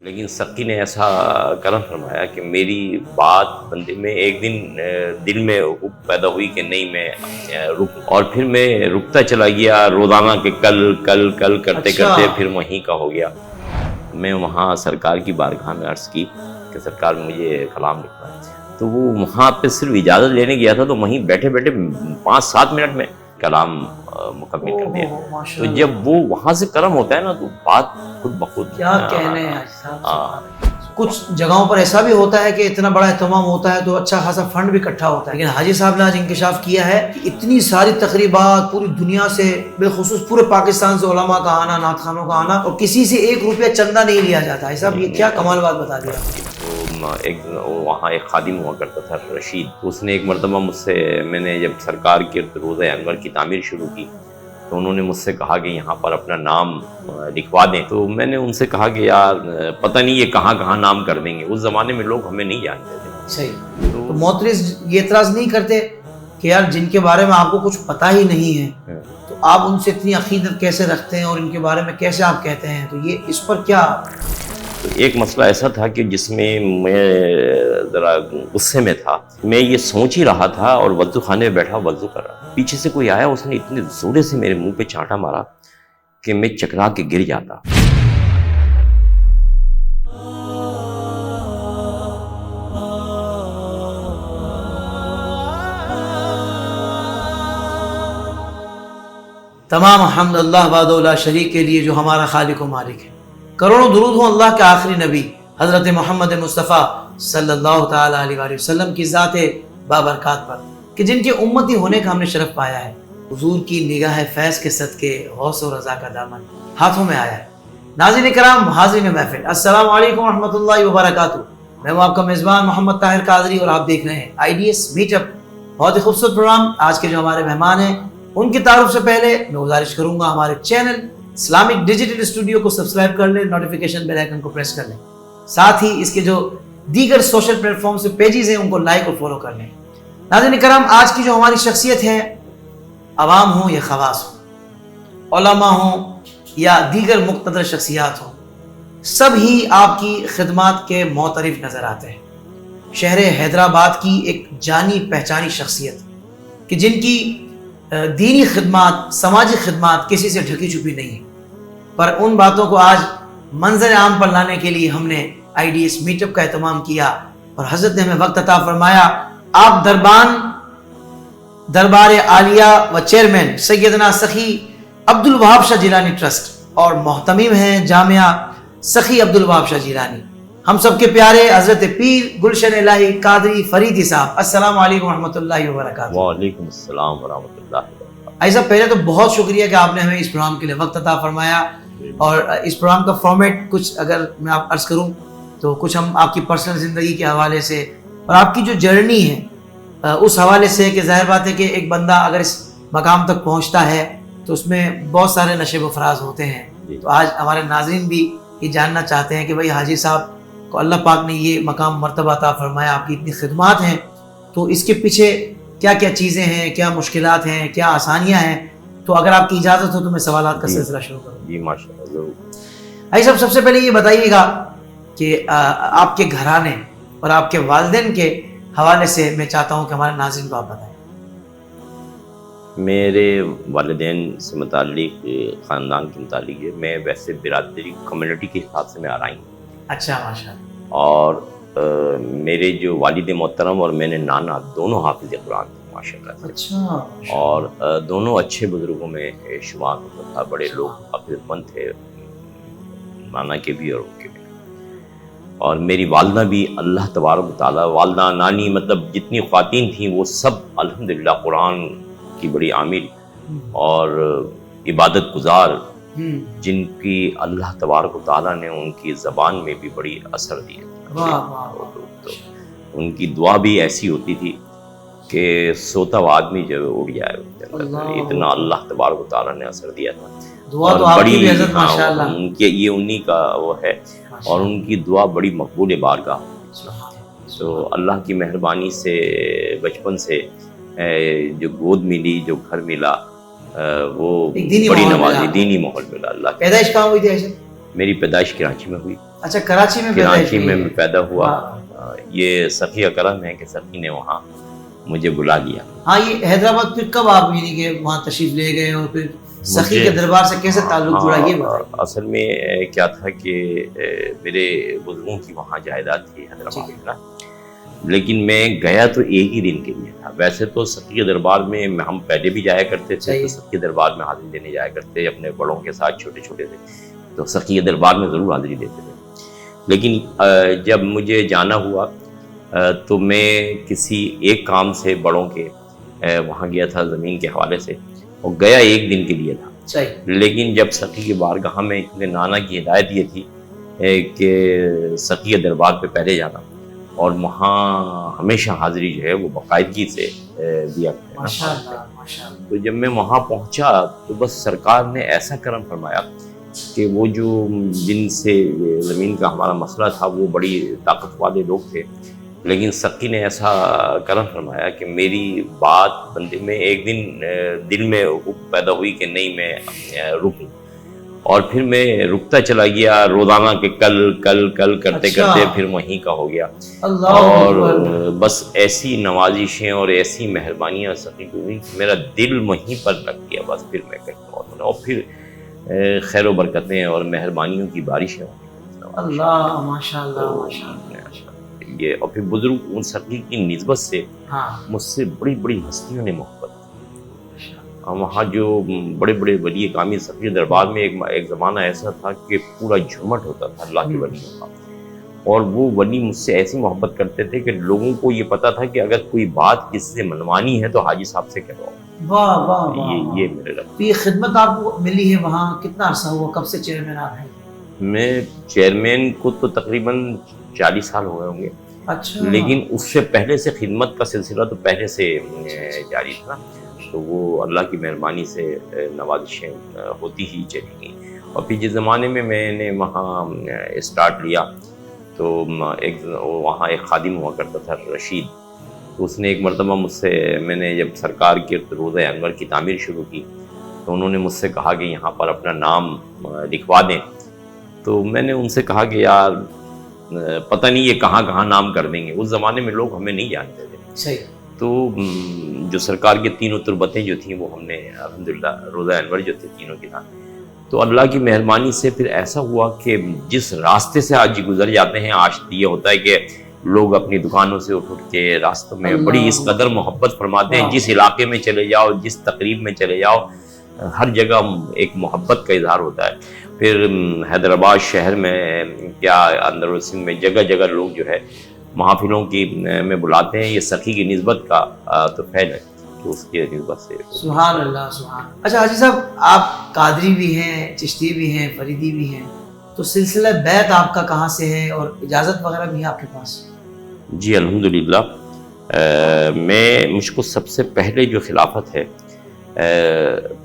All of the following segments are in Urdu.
لیکن سقی نے ایسا کرم فرمایا کہ میری بات بندے میں ایک دن دل میں پیدا ہوئی کہ نہیں میں اور پھر میں رکتا چلا گیا روزانہ کہ کل کل کل کرتے کرتے پھر وہیں کا ہو گیا۔ میں وہاں سرکار کی بارگاہ میں عرض کی کہ سرکار مجھے کلام لکھنا ہے، تو وہ وہاں پہ صرف اجازت لینے گیا تھا تو وہیں بیٹھے بیٹھے 5-7 منٹ میں کلام مکمل کر دیا۔ تو جب وہ وہاں سے کرم ہوتا ہے نا تو بات خود بخود کیا کہنے ہیں کچھ جگہوں پر ایسا بھی ہوتا ہے کہ اتنا بڑا اہتمام ہوتا ہے تو اچھا خاصا فنڈ بھی اکٹھا ہوتا ہے، لیکن حاجی صاحب نے آج انکشاف کیا ہے کہ اتنی ساری تقریبات پوری دنیا سے بالخصوص پورے پاکستان سے علماء کا آنا، نعت خوانوں کا آنا، اور کسی سے 1 روپیہ چندہ نہیں لیا جاتا ہے۔ صاحب یہ کیا کمال بات بتا دیا۔ وہاں ایک خادم ہوا کرتا تھا رشید، اس نے ایک مرتبہ مجھ سے، میں نے جب سرکار کے روضہ انور کی تعمیر شروع کی تو انہوں نے مجھ سے کہا کہ یہاں پر اپنا نام لکھوا دیں، تو میں نے ان سے کہا کہ یار پتہ نہیں یہ کہاں کہاں نام کر دیں گے، اس زمانے میں لوگ ہمیں نہیں جانتے تھے۔ صحیح، تو معترض یہ اعتراض نہیں کرتے کہ یار جن کے بارے میں آپ کو کچھ پتہ ہی نہیں ہے تو آپ ان سے اتنی عقیدت کیسے رکھتے ہیں اور ان کے بارے میں کیسے آپ کہتے ہیں، تو یہ اس پر کیا؟ ایک مسئلہ ایسا تھا کہ جس میں میں ذرا غصے میں تھا، میں یہ سوچ ہی رہا تھا اور وضو خانے میں بیٹھا وضو کر رہا، پیچھے سے کوئی آیا، اس نے اتنے زورے سے میرے منہ پہ چانٹا مارا کہ میں چکرا کے گر جاتا۔ تمام حمد اللہ وحدہ لا شریک کے لیے جو ہمارا خالق و مالک ہے، کروڑوں درود ہوں اللہ کے آخری نبی حضرت محمد مصطفیٰ صلی اللہ تعالیٰ علیہ وآلہ وسلم کی ذات بابرکات پر، کہ جن کے امتی ہونے کا ہم نے شرف پایا ہے۔ حضور کی نگاہ فیض کے صدقے غوث و رضا کا دامن ہاتھوں میں آیا ہے۔ ناظرین کرام، حاضرین محفل، السلام علیکم ورحمۃ اللہ وبرکاتہ۔ میں ہوں آپ کا میزبان محمد طاہر قادری اور آپ دیکھ رہے ہیں IDS میٹ اپ، بہت ہی خوبصورت پروگرام۔ آج کے جو ہمارے مہمان ہیں ان کی تعارف سے پہلے میں گزارش کروں گا ہمارے چینل اسلامک ڈیجیٹل اسٹوڈیو کو سبسکرائب کر لیں، نوٹیفیکیشن بیل آئیکن کو پریس کر لیں، ساتھ ہی اس کے جو دیگر سوشل پلیٹ فارم سے پیجز ہیں ان کو لائک اور فالو کر لیں۔ ناظرین کرام، آج کی جو ہماری شخصیت ہے، عوام ہوں یا خواص ہوں، علماء ہوں یا دیگر مقتدر شخصیات ہوں، سب ہی آپ کی خدمات کے معترف نظر آتے ہیں۔ شہر حیدرآباد کی ایک جانی پہچانی شخصیت کہ جن کی دینی خدمات، سماجی خدمات کسی سے ڈھکی چھپی نہیں ہے، پر ان باتوں کو آج منظر عام پر لانے کے لیے ہم نے IDS میٹ اپ کا اہتمام کیا اور حضرت نے ہمیں وقت عطا فرمایا۔ آپ دربار عالیہ و چیئرمین سیدنا سخی عبد الوہاب شاہ جیلانی ٹرسٹ اور محتمم ہیں جامعہ سخی عبد الوہاب شاہ جیلانی، ہم سب کے پیارے حضرت پیر گلشن الہی قادری فریدی صاحب۔ السلام علیکم ورحمۃ اللہ وبرکاتہ۔ وعلیکم السلام ورحمۃ اللہ وبرکاتہ۔ بھائی صاحب، پہلے تو بہت شکریہ کہ آپ نے ہمیں اس پروگرام کے لیے وقت عطا فرمایا، اور اس پروگرام کا فارمیٹ کچھ اگر میں آپ عرض کروں تو کچھ ہم آپ کی پرسنل زندگی کے حوالے سے اور آپ کی جو جرنی ہے اس حوالے سے، کہ ظاہر بات ہے کہ ایک بندہ اگر اس مقام تک پہنچتا ہے تو اس میں بہت سارے نشیب و فراز ہوتے ہیں۔ تو آج ہمارے ناظرین بھی یہ جاننا چاہتے ہیں کہ بھائی حاجی صاحب کو اللہ پاک نے یہ مقام مرتبہ عطا فرمایا، آپ کی اتنی خدمات ہیں، تو اس کے پیچھے کیا کیا چیزیں ہیں، کیا مشکلات ہیں، کیا آسانیاں ہیں؟ تو اگر آپ کی اجازت ہو تو میں سوالات کا سلسلہ شروع کروں۔ جی ماشاء اللہ، ضرور۔ بھائی صاحب، سب سے پہلے یہ بتائیے گا کہ آپ کے گھرانے اور آپ کے والدین کے حوالے سے میں چاہتا ہوں کہ ہمارے ناظرین کو آپ بتائیں۔ میرے والدین سے متعلق، خاندان کے متعلق ہے، میں ویسے برادری کمیونٹی کے حساب سے میں آ رہی ہوں۔ اچھا، ماشاء اللہ۔ اور میرے جو والد محترم اور میں نے نانا دونوں حافظ قرآن تھے ماشاء اللہ سے۔ اچھا، اور دونوں اچھے بزرگوں میں شمار ہوتا تھا، بڑے لوگ حافظ مند تھے، نانا کے بھی اور ان کے بھی۔ اور میری والدہ بھی اللہ تبارک و تعالیٰ، والدہ نانی مطلب جتنی خواتین تھیں وہ سب الحمدللہ قرآن کی بڑی عامل اور عبادت گزار، جن کی اللہ تبارک و تعالیٰ نے ان کی زبان میں بھی بڑی اثر دیا۔ تو ان کی دعا بھی ایسی ہوتی تھی کہ سوتا ہوا آدمی جو اڑ جائے، اتنا اللہ تبارک و تعالیٰ نے اثر دیا تھا۔ دعا تو آپ کی بھی حضرت ماشاء اللہ، ان کے یہ انہی کا وہ ہے، اور ان کی دعا بڑی مقبول بارگاہ۔ تو اللہ کی مہربانی سے بچپن سے جو گود ملی، جو گھر ملا، وہ بڑی نوازی، دینی ماحول ملا اللہ کی۔ پیدائش کہاں ہوئی تھی ایسے؟ میری پیدائش کراچی میں ہوئی، اچھا کراچی میں پیدائش کراچی ہوئی میں ہے۔ میں پیدا ہوا۔ واہ۔ یہ سخی کا کرم ہے کہ سخی نے وہاں مجھے بلا لیا۔ ہاں یہ حیدرآباد پھر کب آپ یعنی کہ وہاں تشریف لے گئے اور پھر سخی مجھے- کے دربار سے کیسے تعلق جڑا یہ بتائیے۔ اصل میں کیا تھا کہ میرے بزرگوں کی وہاں جائیداد تھی حیدرآباد میں نا، لیکن میں گیا تو ایک ہی دن کے لیے تھا۔ ویسے تو سخی کے دربار میں ہم پہلے بھی جایا کرتے تھے، تو سخی کے دربار میں حاضری دینے جایا کرتے اپنے بڑوں کے ساتھ، چھوٹے چھوٹے تھے تو سخی کے دربار میں ضرور حاضری دیتے تھے۔ لیکن جب مجھے جانا ہوا تو میں کسی ایک کام سے بڑوں کے وہاں گیا تھا زمین کے حوالے سے، اور گیا ایک دن کے لیے تھا۔ لیکن جب سخی کے بارگاہ میں اپنے نانا کی ہدایت یہ تھی کہ سخی کے دربار پہ پہلے جانا اور وہاں ہمیشہ حاضری جو ہے وہ باقاعدگی سے دیا کرنا۔ تو جب میں وہاں پہنچا تو بس سرکار نے ایسا کرم فرمایا کہ وہ جو جن سے زمین کا ہمارا مسئلہ تھا وہ بڑی طاقت والے لوگ تھے، لیکن سخی نے ایسا کرم فرمایا کہ میری بات بندے میں ایک دن دل میں پیدا ہوئی کہ نہیں میں رکوں، اور پھر میں رکتا چلا گیا روزانہ کے کل کل کل کرتے کرتے پھر وہیں کا ہو گیا۔ اور بس ایسی نوازشیں اور ایسی مہربانیاں سخی کو ہوئی کہ میرا دل وہیں پر لگ گیا، بس پھر میں کہتا ہوں اور پھر خیر و برکتیں اور مہربانیوں کی بارشیں ہوئی۔ اللہ ماشاءاللہ ماشاءاللہ۔ یہ اور پھر بزرگ ان سخی کی نسبت سے مجھ سے بڑی بڑی ہستیوں نے محبت کی۔ وہاں جو بڑے بڑے ولی کامل سخی دربار میں ایک زمانہ ایسا تھا کہ پورا جھمٹ ہوتا تھا اللہ کے ولیوں کا، اور وہ ولی مجھ سے ایسی محبت کرتے تھے کہ لوگوں کو یہ پتا تھا کہ اگر کوئی بات کسی سے منوانی ہے تو حاجی صاحب سے کہو۔ واہ واہ، یہ میرے رب۔ یہ خدمت آپ کو ملی ہے وہاں کتنا عرصہ ہوا، کب سے چیئرمین آپ ہیں؟ میں چیئرمین کو تو تقریباً 40 سال ہو گئے ہوں گے، اچھا، لیکن اس سے پہلے سے خدمت کا سلسلہ تو پہلے سے جاری تھا، تو وہ اللہ کی مہربانی سے نوازشیں ہوتی ہی چلی گئیں۔ اور پھر جس زمانے میں میں نے وہاں اسٹارٹ لیا تو وہاں ایک خادم ہوا کرتا تھا رشید، تو اس نے ایک مرتبہ مجھ سے، میں نے جب سرکار کے روضہ انور کی تعمیر شروع کی تو انہوں نے مجھ سے کہا کہ یہاں پر اپنا نام لکھوا دیں، تو میں نے ان سے کہا کہ یار پتہ نہیں یہ کہاں کہاں نام کر دیں گے، اس زمانے میں لوگ ہمیں نہیں جانتے تھے۔ صحیح۔ تو جو سرکار کی تینوں تربتیں جو تھیں وہ ہم نے الحمدللہ روضہ انور جو تھے تینوں کی تھا، تو اللہ کی مہربانی سے پھر ایسا ہوا کہ جس راستے سے آج گزر جاتے ہیں، آج یہ ہوتا ہے کہ لوگ اپنی دکانوں سے اٹھ کے راستوں میں بڑی اس قدر محبت فرماتے ہیں، جس علاقے میں چلے جاؤ، جس تقریب میں چلے جاؤ، ہر جگہ ایک محبت کا اظہار ہوتا ہے۔ پھر حیدرآباد شہر میں کیا اندر سندھ میں جگہ جگہ لوگ جو ہے محافلوں کی میں بلاتے ہیں، یہ سخی کی نسبت کا تو فعل ہے کہ اس کی نسبت سے۔ سبحان اللہ سبحان اللہ۔ اچھا حاجی صاحب، آپ قادری بھی ہیں، چشتی بھی ہیں، فریدی بھی ہیں، تو سلسلہ بیعت آپ کا کہاں سے ہے اور اجازت وغیرہ بھی ہے آپ کے پاس؟ جی الحمدللہ، مجھ کو سب سے پہلے جو خلافت ہے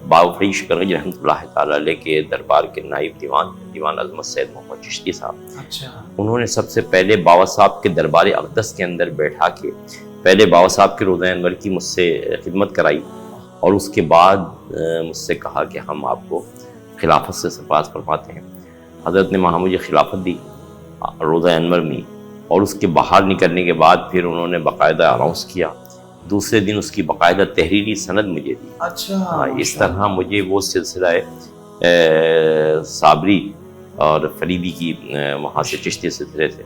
بابا فرید شکرگنج رحمۃ اللہ تعالیٰ علیہ کے دربار کے نائب دیوان عظمت سید محمد چشتی صاحب، اچھا، انہوں نے سب سے پہلے بابا صاحب کے دربار اقدس کے اندر بیٹھا کے پہلے بابا صاحب کے روضہ انور کی مجھ سے خدمت کرائی، اور اس کے بعد مجھ سے کہا کہ ہم آپ کو خلافت سے سرفراز فرماتے ہیں۔ حضرت نے وہاں مجھے خلافت دی روضہ انور میں، اور اس کے باہر نکلنے کے بعد پھر انہوں نے باقاعدہ اناؤنس کیا، دوسرے دن اس کی باقاعدہ تحریری سند مجھے دی۔ اچھا، اس طرح مجھے وہ سلسلہ صابری اور فریدی کی وہاں سے چشتی سلسلے سے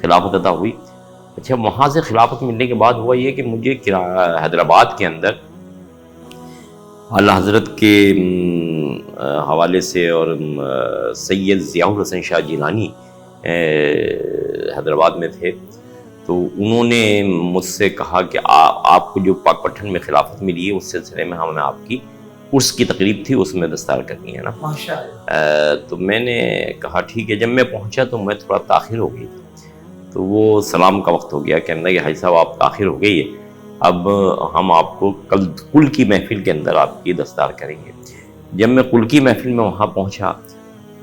خلافت عطا ہوئی۔ اچھا، وہاں سے خلافت ملنے کے بعد ہوا یہ کہ مجھے حیدرآباد کے اندر اعلیٰ حضرت کے حوالے سے اور سید ضیاء الحسن شاہ جیلانی حیدرآباد میں تھے، تو انہوں نے مجھ سے کہا کہ آپ کو جو پاک پٹھن میں خلافت ملی ہے اس سلسلے میں ہمیں آپ کی عرس کی تقریب تھی، اس میں دستار کرنی ہے نا۔ ماشاءاللہ۔ تو میں نے کہا ٹھیک ہے۔ جب میں پہنچا تو میں تھوڑا تاخیر ہو گئی تھی، تو وہ سلام کا وقت ہو گیا، کہنے لگے حاجی صاحب آپ تاخیر ہو گئی ہے، اب ہم آپ کو کل کل کی محفل کے اندر آپ کی دستار کریں گے۔ جب میں کل کی محفل میں وہاں پہنچا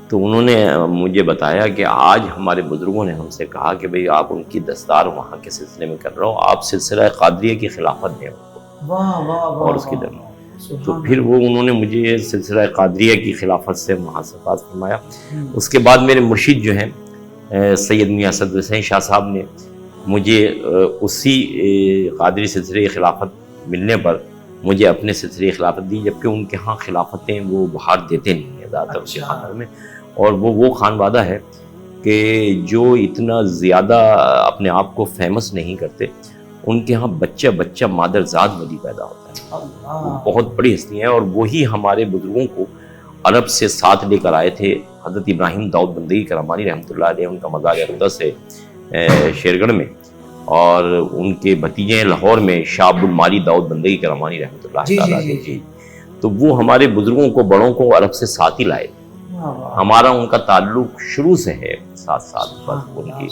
تو انہوں نے مجھے بتایا کہ آج ہمارے بزرگوں نے ہم سے کہا کہ بھئی آپ ان کی دستار وہاں کے سلسلے میں کر رہا ہو، آپ سلسلہ قادریہ کی خلافت دیں ان کو واہ واہ واہ، اور اس کی درمیان۔ تو پھر وہ انہوں نے مجھے سلسلہ قادریہ کی خلافت سے وہاں سے پاس فرمایا۔ اس کے بعد میرے مرشد جو ہیں سید میاں اسد حسین شاہ صاحب نے مجھے اسی قادری سلسلے خلافت ملنے پر مجھے اپنے سلسلے خلافت دی، جبکہ ان کے ہاں خلافتیں وہ باہر دیتے نہیں ہیں زیادہ تر ان کے خاندان میں، اور وہ خانوادہ ہے کہ جو اتنا زیادہ اپنے آپ کو فیمس نہیں کرتے، ان کے ہاں بچہ مادرزاد ولی پیدا ہوتا ہے، وہ بہت بڑی ہستی ہیں، اور وہی ہمارے بزرگوں کو عرب سے ساتھ لے کر آئے تھے۔ حضرت ابراہیم داؤد بندگی کرامانی رحمۃ اللہ علیہ، ان کا مزار اقدس ہے شیرگڑھ میں، اور ان کے بھتیجے ہیں لاہور میں شاہ عبد المالی داؤد بندگی کرامانی رحمۃ اللہ تعالیٰ علیہ جی، تو وہ ہمارے بزرگوں کو بڑوں کو عرب سے ساتھ ہی لائے۔ ہمارا ان کا تعلق شروع سے ہے، ساتھ بس ان کی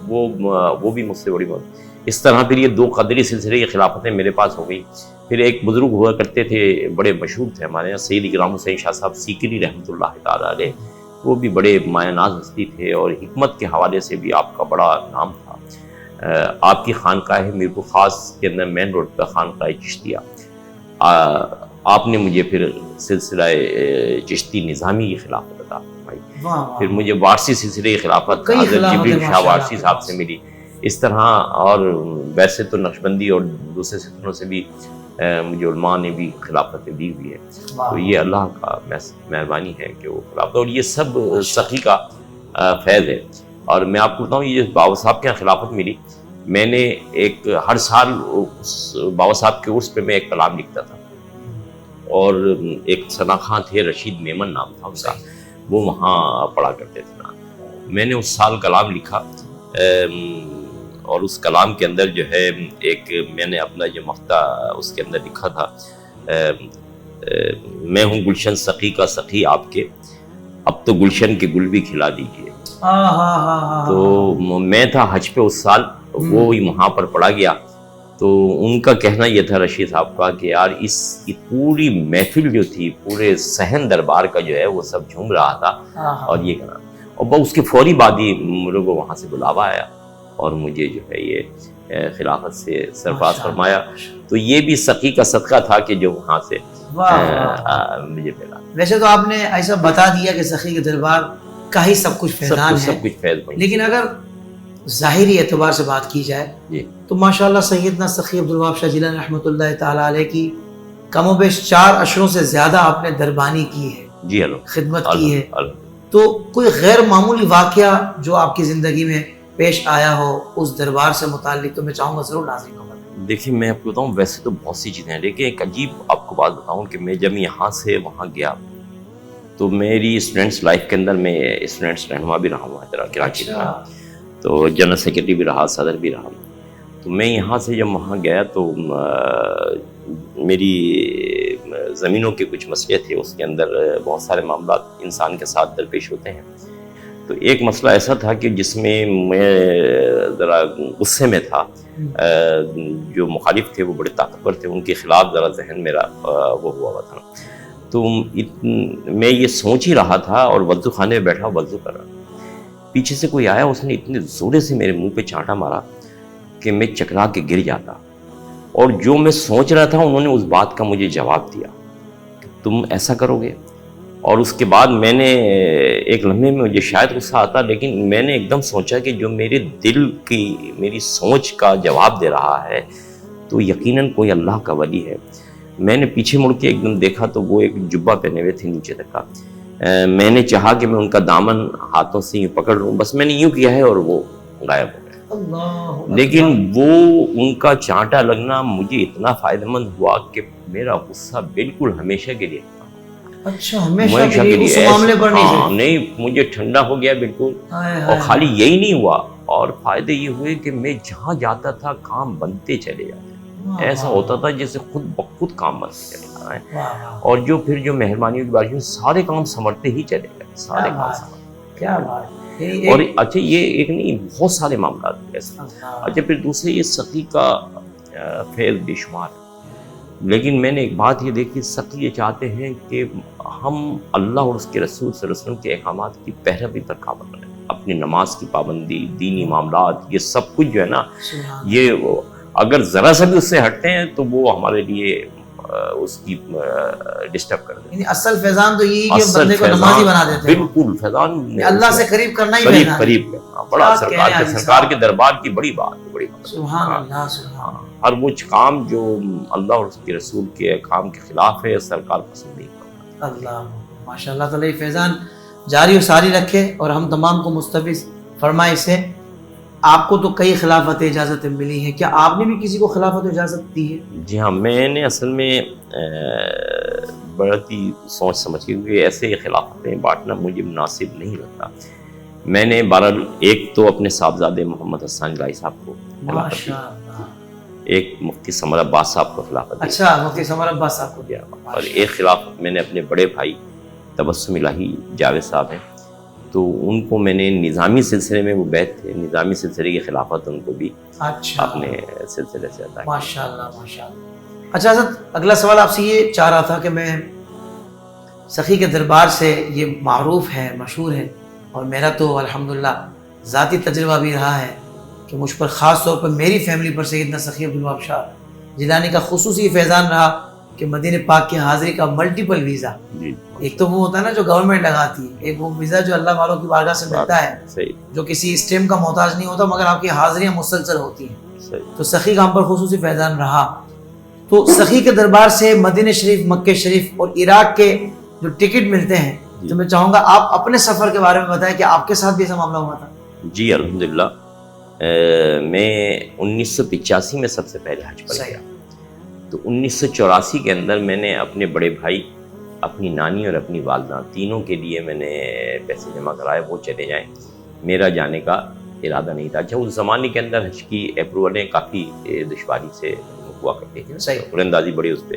وہ بھی مجھ سے بڑی بات۔ اس طرح پھر یہ دو قدری سلسلے کی خلافتیں میرے پاس ہو گئی۔ پھر ایک بزرگ ہوا کرتے تھے، بڑے مشہور تھے ہمارے یہاں، سید اکرام حسین شاہ صاحب سیکری رحمۃ اللہ تعالیٰ علیہ، وہ بھی بڑے مایہ ناز ہستی تھے، اور حکمت کے حوالے سے بھی آپ کا بڑا نام تھا۔ آپ کی خانقاہ میرپور خاص کے اندر مین روڈ پہ خانقاہ چشتیہ، آپ نے مجھے پھر سلسلہ چشتی نظامی کی خلافت عطا فرمائی۔ پھر مجھے وارسی سلسلے کی خلافت حضرت جبریل شاہ وارسی صاحب سے ملی۔ اس طرح اور ویسے تو نقشبندی اور دوسرے سلسلوں سے بھی مجھے علماء نے بھی خلافتیں دی ہوئی ہے، تو یہ اللہ کا مہربانی ہے کہ وہ خلافت، اور یہ سب سخی کا فیض ہے۔ اور میں آپ کو بتاؤں، یہ بابا صاحب کے یہاں خلافت ملی، میں نے ایک ہر سال اس بابا صاحب کے عرس پہ میں ایک کلام لکھتا تھا، اور ایک ثنا خاں تھے، رشید میمن نام تھا ان کا، وہ وہاں پڑھا کرتے تھے نا۔ میں نے اس سال کلام لکھا، اور اس کلام کے اندر جو ہے ایک میں نے اپنا جو مقطع اس کے اندر لکھا تھا، میں ہوں گلشن سخی کا سخی آپ کے، اب تو گلشن کے گل بھی کھلا دیجیے۔ تو میں تھا حج پہ اس سال، وہ وہاں پر پڑھا گیا، تو ان کا کہنا یہ تھا رشید صاحب کا کہ یار اس کی پوری محفل جو تھی، پورے صحن دربار کا جو ہے وہ سب جھوم رہا تھا، اور یہ کہنا، اور اس کے فوری بعد ہی مجھے کو وہاں سے بلاوا آیا، اور مجھے جو ہے یہ خلافت سے سرفراز فرمایا۔ تو یہ بھی سخی کا صدقہ تھا کہ جو وہاں سے مجھے ملا۔ ویسے تو آپ نے ایسا بتا دیا کہ سخی کے دربار کا ہی سب کچھ فیضان ہے، سب کچھ فیض، لیکن اگر ظاہری اعتبار سے بات کی جائے تو ماشاءاللہ سیدنا سخی عبدالوہاب شاہ جیلانی رحمۃ اللہ تعالیٰ علیہ کی کم و بیش 4 عشروں سے زیادہ آپ نے دربانی کی ہے، جی خدمت کی ہے، تو کوئی غیر معمولی واقعہ جو آپ کی زندگی میں پیش آیا ہو اس دربار سے متعلق تو میں چاہوں گا ضرور ناظرین کو بتائیں۔ دیکھیں میں آپ کو بتاؤں، ویسے تو بہت سی چیزیں ہیں، لیکن ایک عجیب آپ کو بات بتاؤں کہ میں جب یہاں سے وہاں گیا تو میری اسٹوڈنٹس لائف کے اندر میں اسٹوڈنٹس رہنما بھی رہا ہوں کراچی میں، تو جنرل سیکرٹری بھی رہا، صدر بھی رہا۔ تو میں یہاں سے جب وہاں گیا تو میری زمینوں کے کچھ مسئلے تھے، اس کے اندر بہت سارے معاملات انسان کے ساتھ درپیش ہوتے ہیں۔ تو ایک مسئلہ ایسا تھا کہ جس میں میں ذرا غصے میں تھا، جو مخالف تھے وہ بڑے طاقتور تھے، ان کے خلاف ذرا ذہن میرا وہ ہوا تھا۔ تو میں یہ سوچ ہی رہا تھا اور وضو خانے میں بیٹھا وضو کر رہا، پیچھے سے کوئی آیا، اس نے اتنے زورے سے میرے منہ پہ چانٹا مارا کہ میں چکرا کے گر جاتا، اور جو میں سوچ رہا تھا انہوں نے اس بات کا مجھے جواب دیا کہ تم ایسا کرو گے۔ اور اس کے بعد میں نے ایک لمحے میں مجھے شاید غصہ آتا، لیکن میں نے ایک دم سوچا کہ جو میرے دل کی میری سوچ کا جواب دے رہا ہے تو یقیناً کوئی اللہ کا ولی ہے۔ میں نے پیچھے مڑ کے ایک دم دیکھا تو وہ ایک جبہ پہنے ہوئے تھے نیچے تک کا، میں نے چاہا کہ میں ان کا دامن ہاتھوں سے یوں پکڑ لوں، بس میں نے یوں کیا ہے اور وہ غائب ہو گئے۔ لیکن وہ ان کا چانٹا لگنا مجھے اتنا فائدہ مند ہوا کہ میرا غصہ بالکل ہمیشہ کے لیے، اچھا ہمیشہ کے لیے اس معاملے پر نہیں، مجھے ٹھنڈا ہو گیا بالکل۔ اور خالی یہی نہیں ہوا، اور فائدے یہ ہوئے کہ میں جہاں جاتا تھا کام بنتے چلے جاتے، ایسا ہوتا تھا جیسے خود بخود کام بنتے چلے جائیں، اور جو پھر جو مہربانی کی بارش میں سارے کام سمرتے ہی چلے گئے، سارے کام سمرتے۔ کیا بات! اور اچھا یہ ایک نہیں، بہت سارے معاملات ایسے۔ اچھا پھر دوسرے یہ سخی کا فیض بے شمار ہے، لیکن میں نے ایک بات یہ دیکھی، سخی یہ چاہتے ہیں کہ ہم اللہ اور اس کے رسول صلی اللہ علیہ وسلم کے احکامات کی پیروی پر قابل رہیں، اپنی نماز کی پابندی، دینی معاملات، یہ سب کچھ جو ہے نا، یہ اگر ذرا سا بھی اس سے ہٹتے ہیں تو وہ ہمارے لیے اس کی ڈسٹرب کر دیں. یعنی اصل فیضان تو یہی کہ اصل بندے کو فیضان نمازی بنا دیتے ہیں. بالکل فیضان اللہ سے قریب کرنا ہی قریب فیضان ہے. قریب کرنا بڑا سرکار کے دربار کی بڑی بات ہے, بڑی بات. سبحان اللہ سبحان اللہ. ہر وہ کام جو اللہ اور اس کے رسول کے کام کے خلاف ہے سرکار پسند نہیں کرتا. اللہ ماشاء اللہ تعالیٰ یہ فیضان جاری و ساری رکھے اور ہم تمام کو مستفیض فرمائے اس سے. آپ کو تو کئی خلافت اجازتیں ملی ہیں, کیا آپ نے بھی کسی کو خلافت اجازت دی ہے؟ جی ہاں, میں نے اصل میں بڑی سوچ سمجھ کے, کیونکہ ایسے خلافتیں بانٹنا مجھے مناسب نہیں لگتا. میں نے بہرحال ایک تو اپنے صاحبزادے محمد حسان الہی صاحب کو خلافت دی, ماشاء اللہ. ایک مفتی سمر عباس صاحب کو خلافت دی, اچھا مفتی سمر عباس صاحب کو دیا, اور ایک خلافت میں نے اپنے بڑے بھائی تبسم الہی جاوید صاحب ہیں, تو ان کو میں نے نظامی سلسلے میں, وہ بیعت تھے نظامی سلسلے کی خلافت ان کو بھی اچھا اپنے سلسلے سے عطا کی. ماشاء اللہ ماشاء اللہ. اچھا حضرت اگلا سوال آپ سے یہ چاہ رہا تھا کہ میں سخی کے دربار سے یہ معروف ہے مشہور ہے, اور میرا تو الحمدللہ ذاتی تجربہ بھی رہا ہے کہ مجھ پر خاص طور پر میری فیملی پر سیدنا سخی عبدالوہاب شاہ جیلانی کا خصوصی فیضان رہا کہ مدینہ پاک کی حاضری کا ملٹیپل ویزا. جی ایک تو وہ ہوتا ہے نا جو گورنمنٹ لگاتی ہے, ایک وہ ویزا جو اللہ والوں کی بارگاہ سے ملتا ہے, صحیح جو کسی اسٹیم کا محتاج نہیں ہوتا مگر آپ کی حاضریاں مسلسل ہوتی ہیں. صحیح. تو سخی کا ہم پر خصوصی فیضان رہا. تو سخی کے دربار سے مدینہ شریف, مکہ شریف اور عراق کے جو ٹکٹ ملتے ہیں, تو میں چاہوں گا آپ اپنے سفر کے بارے میں بتائیں کہ آپ کے ساتھ بھی ایسا معاملہ ہوا تھا. جی الحمدللہ, میں 1985 میں سب سے پہلے حج پر گیا. تو 1984 کے اندر میں نے اپنے بڑے بھائی, اپنی نانی اور اپنی والدہ تینوں کے لیے میں نے پیسے جمع کرائے, وہ چلے جائیں. میرا جانے کا ارادہ نہیں تھا. اچھا اس زمانے کے اندر حج کی اپروولیں کافی دشواری سے ہوا کرتی تھیں, قرآن اندازی بڑی اس پہ.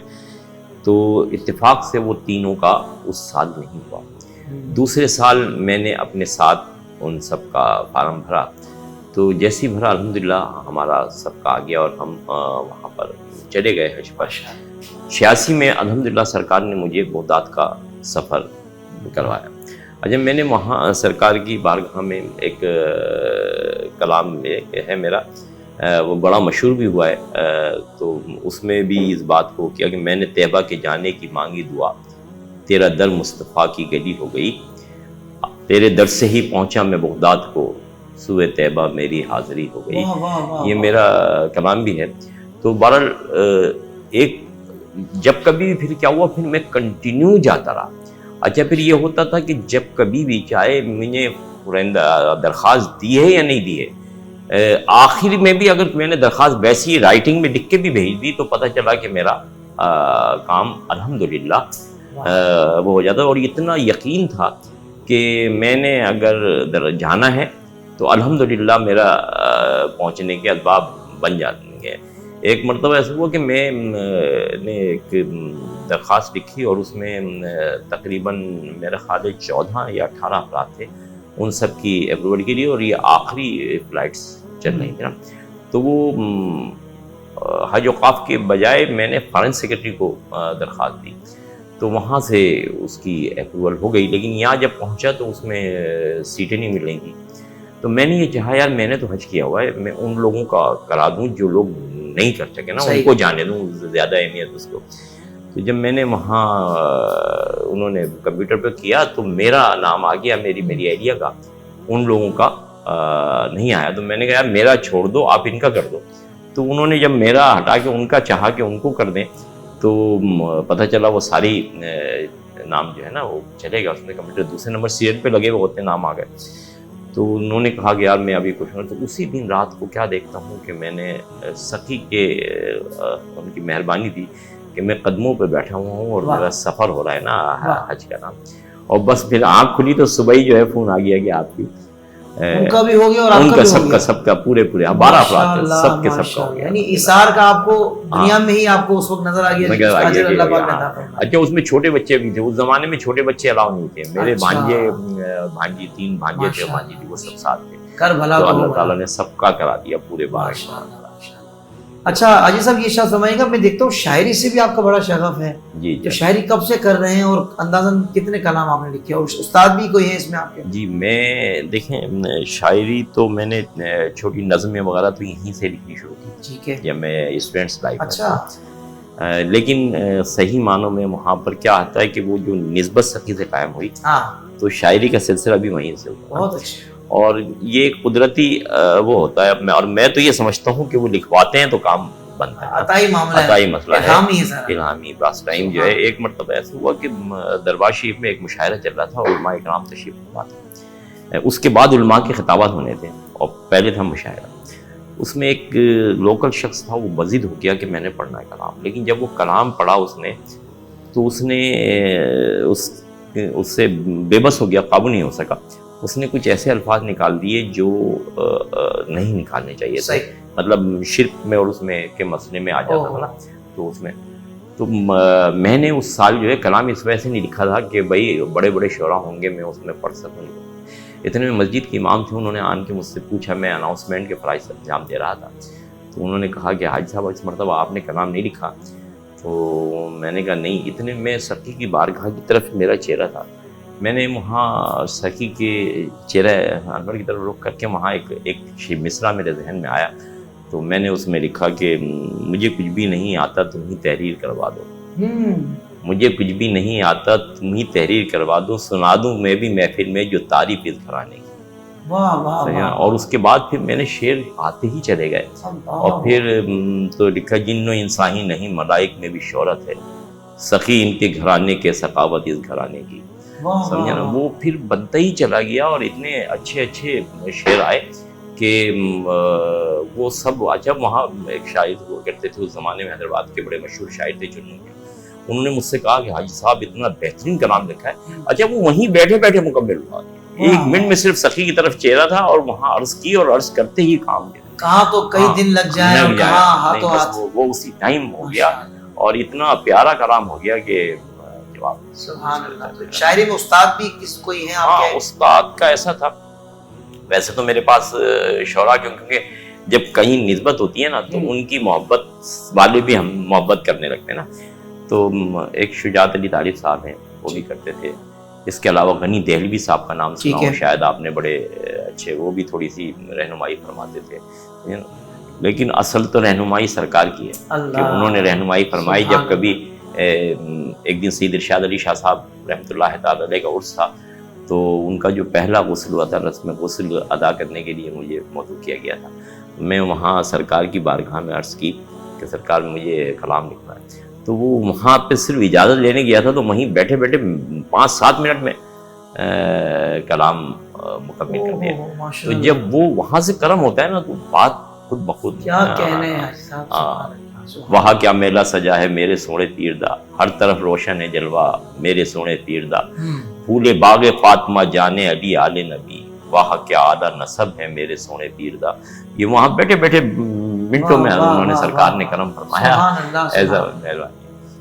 تو اتفاق سے وہ تینوں کا اس سال نہیں ہوا. دوسرے سال میں نے اپنے ساتھ ان سب کا فارم بھرا, تو جیسی بھرا الحمدللہ ہمارا سب کا آ گیا اور ہم وہاں پر چلے گئے حج پر. 86 میں الحمدللہ سرکار نے مجھے بغداد کا سفر کروایا. جب میں نے وہاں سرکار کی بارگاہ میں ایک کلام ہے میرا, وہ بڑا مشہور بھی ہوا ہے, تو اس میں بھی اس بات کو کیا کہ میں نے طیبہ کے جانے کی مانگی دعا, تیرا در مصطفیٰ کی گلی ہو گئی, تیرے در سے ہی پہنچا میں بغداد کو, سوئے طیبہ میری حاضری ہو گئی. یہ میرا کلام بھی ہے. تو بہرحال ایک جب کبھی پھر کیا ہوا, پھر میں کنٹینیو جاتا رہا. اچھا پھر یہ ہوتا تھا کہ جب کبھی بھی چاہے میں نے درخواست دی ہے یا نہیں دی ہے, آخر میں بھی اگر میں نے درخواست ویسی رائٹنگ میں لکھ کے بھی بھیج دی تو پتہ چلا کہ میرا کام الحمدللہ وہ ہو جاتا. اور اتنا یقین تھا کہ میں نے اگر جانا ہے تو الحمدللہ میرا پہنچنے کے اسباب بن جاتے ہیں. ایک مرتبہ ایسا ہوا کہ میں نے ایک درخواست لکھی اور اس میں تقریباً میرا خیال 14 یا 18 افراد تھے, ان سب کی اپروول کے لیے, اور یہ آخری فلائٹس چل رہی تھیں نا. تو وہ حج اوقاف کے بجائے میں نے فارن سیکرٹری کو درخواست دی, تو وہاں سے اس کی اپروول ہو گئی. لیکن یہاں جب پہنچا تو اس میں سیٹیں نہیں مل رہی تھیں. تو میں نے یہ چاہا یار میں نے تو حج کیا ہوا ہے, میں ان لوگوں کا کرا دوں جو لوگ نہیں کر سکے نا, ان کو جانے دوں, زیادہ اہمیت اس کو. تو جب میں نے وہاں انہوں نے کمپیوٹر پہ کیا تو میرا نام آ گیا, میری ایریا کا, ان لوگوں کا نہیں آیا. تو میں نے کہا یار میرا چھوڑ دو, آپ ان کا کر دو. تو انہوں نے جب میرا ہٹا کے ان کا چاہا کہ ان کو کر دیں, تو پتہ چلا وہ ساری نام جو ہے نا وہ چلے گا. اس نے کمپیوٹر دوسرے نمبر سیریل پہ لگے ہوئے ہوتے نام آ گئے. تو انہوں نے کہا کہ یار میں ابھی کچھ ہوں. تو اسی دن رات کو کیا دیکھتا ہوں کہ میں نے سخی کے ان کی مہربانی تھی کہ میں قدموں پہ بیٹھا ہوا ہوں اور میرا سفر ہو رہا ہے نا حج کا نام. اور بس پھر آنکھ کھلی تو صبح ہی جو ہے فون آ گیا کہ آپ کی ان کا بھی ہو گیا اور ان کا سب کا پورے 12 افراد سب کے سب کا ہو گیا. یعنی ایثار کا آپ کو دنیا میں ہی آپ کو اس وقت نظر آ گیا. اچھا اس میں چھوٹے بچے بھی تھے, اس زمانے میں چھوٹے بچے الاؤ نہیں تھے. میرے بھانجی 3 بھانجے تھے, بھانجی تھی, وہ سب ساتھ تھے. تو اللہ تعالیٰ نے سب کا کرا دیا پورے 12. اچھا عاجز صاحب یہ شاید فرمائیے گا, میں دیکھتا ہوں شاعری سے بھی آپ کا بڑا شغف ہے. جی تو شاعری کب سے کر رہے ہیں اور اندازاً کتنے کلام آپ نے لکھے, اور استاد بھی کوئی ہے اس میں آپ کے؟ جی میں دیکھیں شاعری تو میں نے چھوٹی نظمیں وغیرہ تو یہیں سے لکھنی شروع کی. ٹھیک ہے. جب میں اسٹوڈنٹس لائف. اچھا. لیکن صحیح معنوں میں وہاں پر کیا آتا ہے کہ وہ جو نسبت سخی سے قائم ہوئی ہاں تو شاعری کا سلسلہ بھی وہیں سے ہوا، بہت اچھے، اور یہ قدرتی وہ ہوتا ہے اور میں تو یہ سمجھتا ہوں کہ وہ لکھواتے ہیں تو کام بنتا ہے، عطائی معاملہ ہے، عطائی مسئلہ ہے، الہامی ہے سارا۔ الہامی۔ بعض ٹائم جو ہے ایک مرتبہ ایسا ہوا کہ دربار شریف میں ایک مشاعرہ چل رہا تھا اور علماء اکرام تشریف فرما تھے، اس کے بعد علماء کے خطابات ہونے تھے اور پہلے تھا مشاعرہ۔ اس میں ایک لوکل شخص تھا، وہ مزید ہو گیا کہ میں نے پڑھنا ہے کلام، لیکن جب وہ کلام پڑھا اس نے تو اس نے اس سے بے بس ہو گیا، قابو نہیں ہو سکا۔ اس نے کچھ ایسے الفاظ نکال دیے جو نہیں نکالنے چاہیے تھے، مطلب شرک میں اور اس میں کے مسئلے میں آ جاتا تھا نا، تو اس میں تو میں نے اس سال جو ہے کلام اس وجہ سے نہیں لکھا تھا کہ بھائی بڑے بڑے شعراء ہوں گے میں اس میں پڑھ سکوں۔ اتنے میں مسجد کے امام تھے، انہوں نے آن کے مجھ سے پوچھا، میں اناؤنسمنٹ کے فرائض سے انجام دے رہا تھا، تو انہوں نے کہا کہ حاجی صاحب اس مرتبہ آپ نے کلام نہیں لکھا؟ تو میں نے کہا نہیں۔ اتنے میں سخی کی بارگاہ کی طرف میرا چہرہ تھا، میں نے وہاں سخی کے چہرہ انور کی طرف رخ کر کے وہاں ایک مصرع میرے ذہن میں آیا، تو میں نے اس میں لکھا کہ مجھے کچھ بھی نہیں آتا تم ہی تحریر کروا دو، مجھے کچھ بھی نہیں آتا تم ہی تحریر کروا دو، سنا دوں میں بھی محفل میں جو تعریف اس گھرانے کی۔ واہ واہ، اور اس کے بعد پھر میں نے شعر آتے ہی چلے گئے، اور پھر تو لکھا جن و انسانی نہیں ملائک میں بھی شہرت ہے، سخی ان کے گھرانے کے سخاوت اس گھرانے کی، سمجھا نا۔ وہ پھر بنتا ہی چلا گیا اور اتنے اچھے اچھے شعر آئے کہ وہ سب اچھا۔ وہاں ایک شاعر ہوا کرتے تھے اس زمانے میں، حیدرآباد کے بڑے مشہور شاعر تھے جنوں کے، انہوں نے مجھ سے کہا کہ حاجی صاحب اتنا بہترین کلام لکھا ہے، اچھا وہ وہیں بیٹھے بیٹھے مکمل ہوا، ایک منٹ میں صرف سخی کی طرف چہرہ تھا اور وہاں عرض کی اور عرض کرتے ہی کام کیا، کہاں تو کئی دن لگ جائیں اور کہاں ہاتھوں ہاتھ، وہ اسی ٹائم ہو گیا اور اتنا پیارا کلام ہو گیا کہ جواب۔ سبحان اللہ۔ شاعری میں استاد بھی کس کوئی ہیں آپ کے؟ استاد کا ایسا تھا، ویسے تو میرے پاس شعراء کیونکہ جب کہیں نسبت ہوتی ہے نا تو ان کی محبت والے بھی ہم محبت کرنے لگتے ہیں نا، تو ایک شجاعت علی طالب صاحب ہیں وہ بھی کرتے تھے، اس کے علاوہ غنی دہلوی صاحب کا نام سنا ہو شاید آپ نے، بڑے اچھے، وہ بھی تھوڑی سی رہنمائی فرماتے تھے، لیکن اصل تو رہنمائی سرکار کی ہے کہ انہوں نے رہنمائی فرمائی۔ جب کبھی ایک دن سید ارشاد علی شاہ صاحب رحمۃ اللہ تعالی علیہ کا عرس تھا، تو ان کا جو پہلا غسل ہوا تھا، رسم غسل ادا کرنے کے لیے مجھے مدعو کیا گیا تھا، میں وہاں سرکار کی بارگاہ میں عرض کی کہ سرکار مجھے کلام لکھنا ہے، تو وہ وہاں پہ صرف اجازت لینے گیا تھا تو وہیں بیٹھے بیٹھے 5-7 منٹ میں کلام مکمل کر دیا۔ تو جب وہ وہاں سے کرم ہوتا ہے نا تو بات خود بخود کیا کہنے ہیں، وہاں کیا میلہ سجا ہے میرے سونے پیر دا، ہر طرف روشن ہے جلوہ میرے سونے پیر دا، پھولے باغ فاطمہ جانے علی آل نبی، وہاں کیا اعلیٰ نسب ہے میرے سونے پیر دا۔ یہ وہاں بیٹھے بیٹھے منٹوں میں انہوں نے سرکار نے کرم فرمایا، ایسا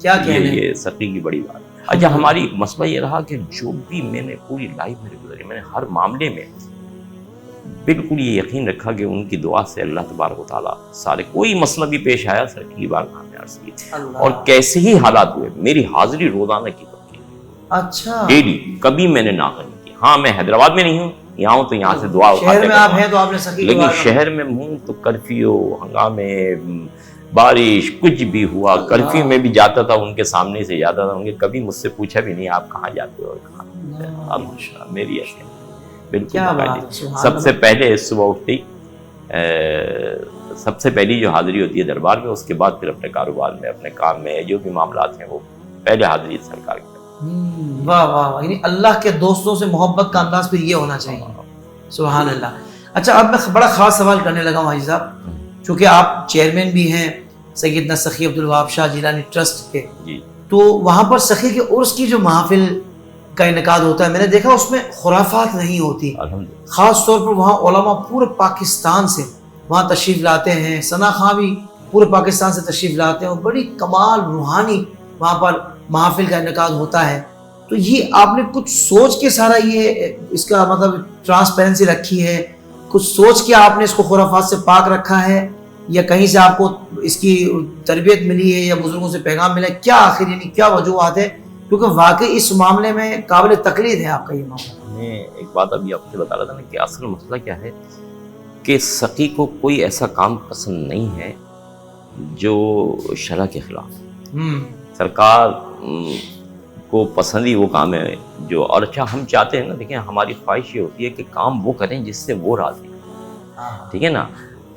کیا کہنے، یہ سخی کی بڑی بات۔ اچھا ہماری مسئلہ یہ رہا کہ جو بھی میں نے پوری لائف میں گزری، میں نے ہر معاملے میں بالکل یہ یقین رکھا کہ ان کی دعا سے اللہ تبارک و تعالیٰ سارے، کوئی مسئلہ بھی پیش آیا سخی کی بارگاہ میں عرض کی، اور کیسے ہی حالات ہوئے میری حاضری روزانہ کی پکی، اچھا ڈیلی، کبھی میں نے ناغہ نہیں کی۔ ہاں میں حیدرآباد میں نہیں ہوں، یہاں ہوں تو یہاں سے دعا اٹھاتے شہر میں آپ ہیں تو آپ نے سخی، لیکن شہر میں ہوں تو کرفیو، ہنگامے، بارش، کچھ بھی ہوا، کرفیو میں بھی جاتا تھا ان کے سامنے سے جاتا تھا، ان کے کبھی مجھ سے پوچھا بھی نہیں آپ کہاں جاتے ہو اور کہاں، میری ایسے بالکل۔ سب سے پہلے صبح اٹھتی سب سے پہلی جو حاضری ہوتی ہے دربار میں، اس کے بعد پھر اپنے کاروبار میں، اپنے کام میں جو بھی معاملات ہیں وہ پہلے حاضری سرکار کی۔ واہ واہ، یعنی اللہ کے دوستوں سے محبت کا انداز پھر یہ ہونا چاہیے، سبحان اللہ۔ اچھا اب میں بڑا خاص سوال کرنے لگا ہوں حاجی صاحب، چونکہ آپ چیئرمین بھی ہیں سیدنا سخی عبدالوہاب شاہ جیلانی ٹرسٹ کے، تو وہاں پر سخی کے عرس کی جو محافل کا انعقاد ہوتا ہے، میں نے دیکھا اس میں خرافات نہیں ہوتی، خاص طور پر وہاں علماء پورے پاکستان سے وہاں تشریف لاتے ہیں، ثنا خاں بھی پورے پاکستان سے تشریف لاتے ہیں، اور بڑی کمال روحانی وہاں پر محافل کا انعقاد ہوتا ہے۔ تو یہ آپ نے کچھ سوچ کے سارا یہ اس کا مطلب ٹرانسپیرنسی رکھی ہے، کچھ سوچ کے آپ نے اس کو خرافات سے پاک رکھا ہے، یا کہیں سے آپ کو اس کی تربیت ملی ہے یا بزرگوں سے پیغام ملا ہے، کیا آخر یعنی کیا وجوہات ہے؟ کیونکہ واقعی اس معاملے میں قابل تقلید ہے آپ کا یہ معاملہ۔ میں ایک بات ابھی آپ سے بتا رہا تھا نا کہ اصل مسئلہ کیا ہے کہ سخی کو کوئی ایسا کام پسند نہیں ہے جو شرع کے خلاف، سرکار کو پسند ہی وہ کام ہے جو، اور اچھا ہم چاہتے ہیں نا، دیکھیں ہماری خواہش یہ ہوتی ہے کہ کام وہ کریں جس سے وہ راضی ہو، ٹھیک ہے نا،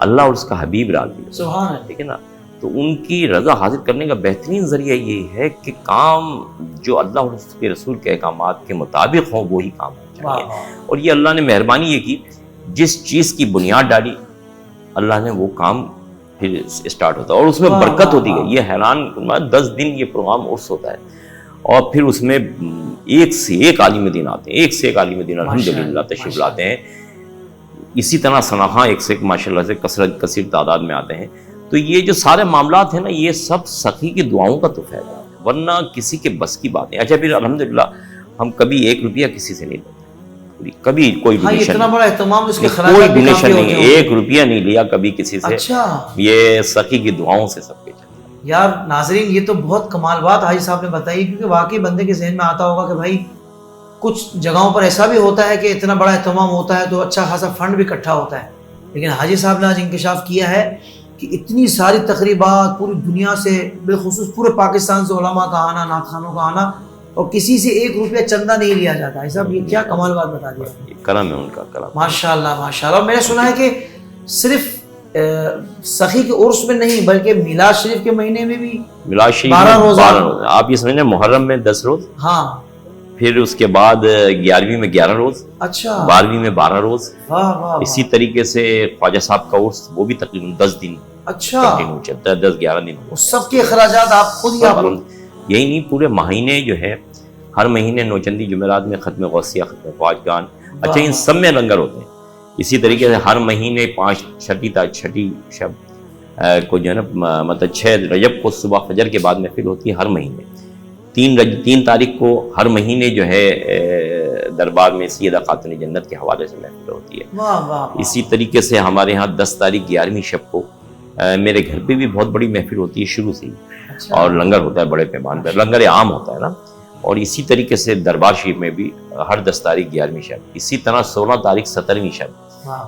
اللہ اور اس کا حبیب راضی ہو، سبحان اللہ، ٹھیک ہے نا. تو ان کی رضا حاصل کرنے کا بہترین ذریعہ یہ ہے کہ کام جو اللہ اور اس کے رسول کے احکامات کے مطابق ہوں وہی کام ہونا چاہیے. اور یہ اللہ نے مہربانی یہ کی، جس چیز کی بنیاد ڈالی اللہ نے وہ کام پھر اسٹارٹ ہوتا ہے اور اس میں برکت ہوتی ہے. یہ حیران 10 دن یہ پروگرام عرس ہوتا ہے اور پھر اس میں ایک سے ایک عالم دین آتے ہیں، ایک سے ایک عالم دین الحمدللہ تشریف لاتے ہیں. اسی طرح صنعاں ایک سے ماشاءاللہ سے کثیر تعداد میں آتے ہیں. تو یہ جو سارے معاملات ہیں نا، یہ سب سخی کی دعاؤں کا تو فائدہ ہے، ورنہ کسی کے بس کی بات نہیں. اچھا پھر الحمدللہ ہم کبھی 1 روپیہ کسی سے نہیں لیتے، کبھی کوئی ڈونیشن، اتنا بڑا اہتمام، اس کے کوئی ڈونیشن نہیں، 1 روپیہ نہیں لیا کبھی کسی سے. یہ سخی کی دعاؤں سے سب کے چلتا ہے. یار ناظرین، یہ تو بہت کمال بات حاجی صاحب نے بتائی، کیونکہ واقعی بندے کے ذہن میں آتا ہوگا کہ بھائی کچھ جگہوں پر ایسا بھی ہوتا ہے کہ اتنا بڑا اہتمام ہوتا ہے تو اچھا خاصا فنڈ بھی اکٹھا ہوتا ہے، لیکن حاجی صاحب نے آج انکشاف کیا ہے کہ اتنی ساری تقریبات پوری دنیا سے، بالخصوص پورے پاکستان سے علماء کا آنا، نعت خوانوں کا آنا، اور کسی سے 1 روپیہ چندہ نہیں لیا جاتا. ہے صاحب یہ کیا کمال بات بتا دیا، کرم ہے ان کا، کرم. ماشاءاللہ ماشاءاللہ. اور میں نے سنا ہے کہ صرف سخی کے عرس میں نہیں بلکہ میلاد شریف کے مہینے میں بھی میلاد شریف 12 روزہ. آپ یہ سمجھیں محرم میں 10 روز، ہاں، پھر اس کے بعد 11ویں میں 11 روز، اچھا 12ویں میں 12 روز. واہ واہ. اسی طریقے سے خواجہ صاحب کا عرس وہ بھی تقریباً 10 دن اچھا، کنٹینیو چلتا ہے، 10-11 دن. اس سب کے اخراجات آپ خود ہی آپ یہی نہیں، پورے مہینے جو ہے، ہر مہینے نوچندی جمعرات میں ختم غوثیہ، ختم خواجگان، اچھا ان سب میں لنگر ہوتے ہیں. اسی طریقے سے ہر مہینے 5 شب کو جو ہے نا، مطلب 6 رجب کو صبح فجر کے بعد محفل ہوتی ہے ہر مہینے. 3 تاریخ کو ہر مہینے جو ہے دربار میں سیدہ خاتون جنت کے حوالے سے محفل ہوتی ہے. واہ واہ. اسی طریقے سے ہمارے ہاں 10 تاریخ 11ویں شب کو میرے گھر پہ بھی بہت بڑی محفل ہوتی ہے شروع سے ہی، اور لنگر ہوتا ہے بڑے پیمان پر، لنگر عام ہوتا ہے نا. اور اسی طریقے سے دربار شریف میں بھی ہر 10 تاریخ 11ویں شب، اسی طرح 16 تاریخ 17ویں شب،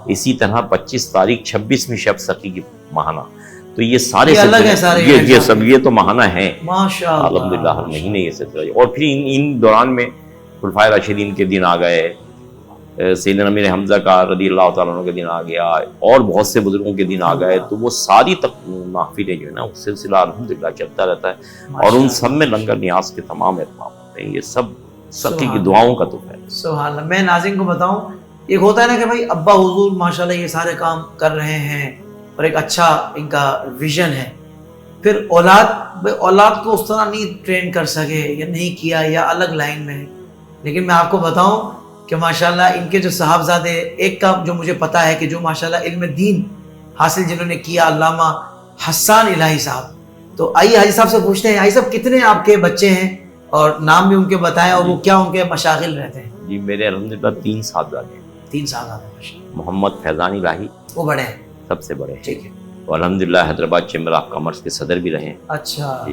اسی طرح 25 تاریخ 26ویں شب سخی کی ماہانہ. تو یہ سارے یہ سب یہ تو ماہانہ ہیں ماشاءاللہ الحمدللہ، ہر مہینے یہ سلسلہ. اور پھر ان دوران میں خلفائے راشدین کے دن آ گئے، سیدنا امیر حمزہ کا رضی اللہ تعالیٰ عنہ کے دن آ گیا، اور بہت سے بزرگوں کے دن آ گئے. تو وہ ساری محفلیں جو ہے نا، وہ سلسلہ الحمدللہ چلتا رہتا ہے، اور ان سب میں لنگر نیاز کے تمام اہتمام ہوتے ہیں. یہ سب سخی کی دعاؤں کا تو ہے. سبحان اللہ. میں ناظرین کو بتاؤں، ایک ہوتا ہے نا کہ بھائی ابا حضور ماشاءاللہ یہ سارے کام کر رہے ہیں اور ایک اچھا ان کا ویژن ہے، پھر اولاد کو اس طرح نہیں ٹرین کر سکے یا نہیں کیا یا الگ لائن میں ہے. لیکن میں آپ کو بتاؤں کہ ماشاءاللہ ان کے جو صاحبزادے، ایک کا جو مجھے پتا ہے کہ جو ماشاءاللہ علم دین حاصل جنہوں نے کیا، علامہ حسان الہی صاحب. تو آئیے حاجی صاحب سے پوچھتے ہیں، حاجی صاحب کتنے آپ کے بچے ہیں اور نام بھی ان کے بتائیں، اور وہ کیا ان کے مشاغل رہتے ہیں؟ جی میرے الحمدللہ 3 صاحبزادے ہیں. 3 صاحبزادے. محمد فیضان الہی وہ بڑے ہیں، سب سے بڑے ہیں، ٹھیک ہے. اور الحمدللہ حیدرآباد چیمبر آف کامرس کے صدر بھی رہے. اچھا.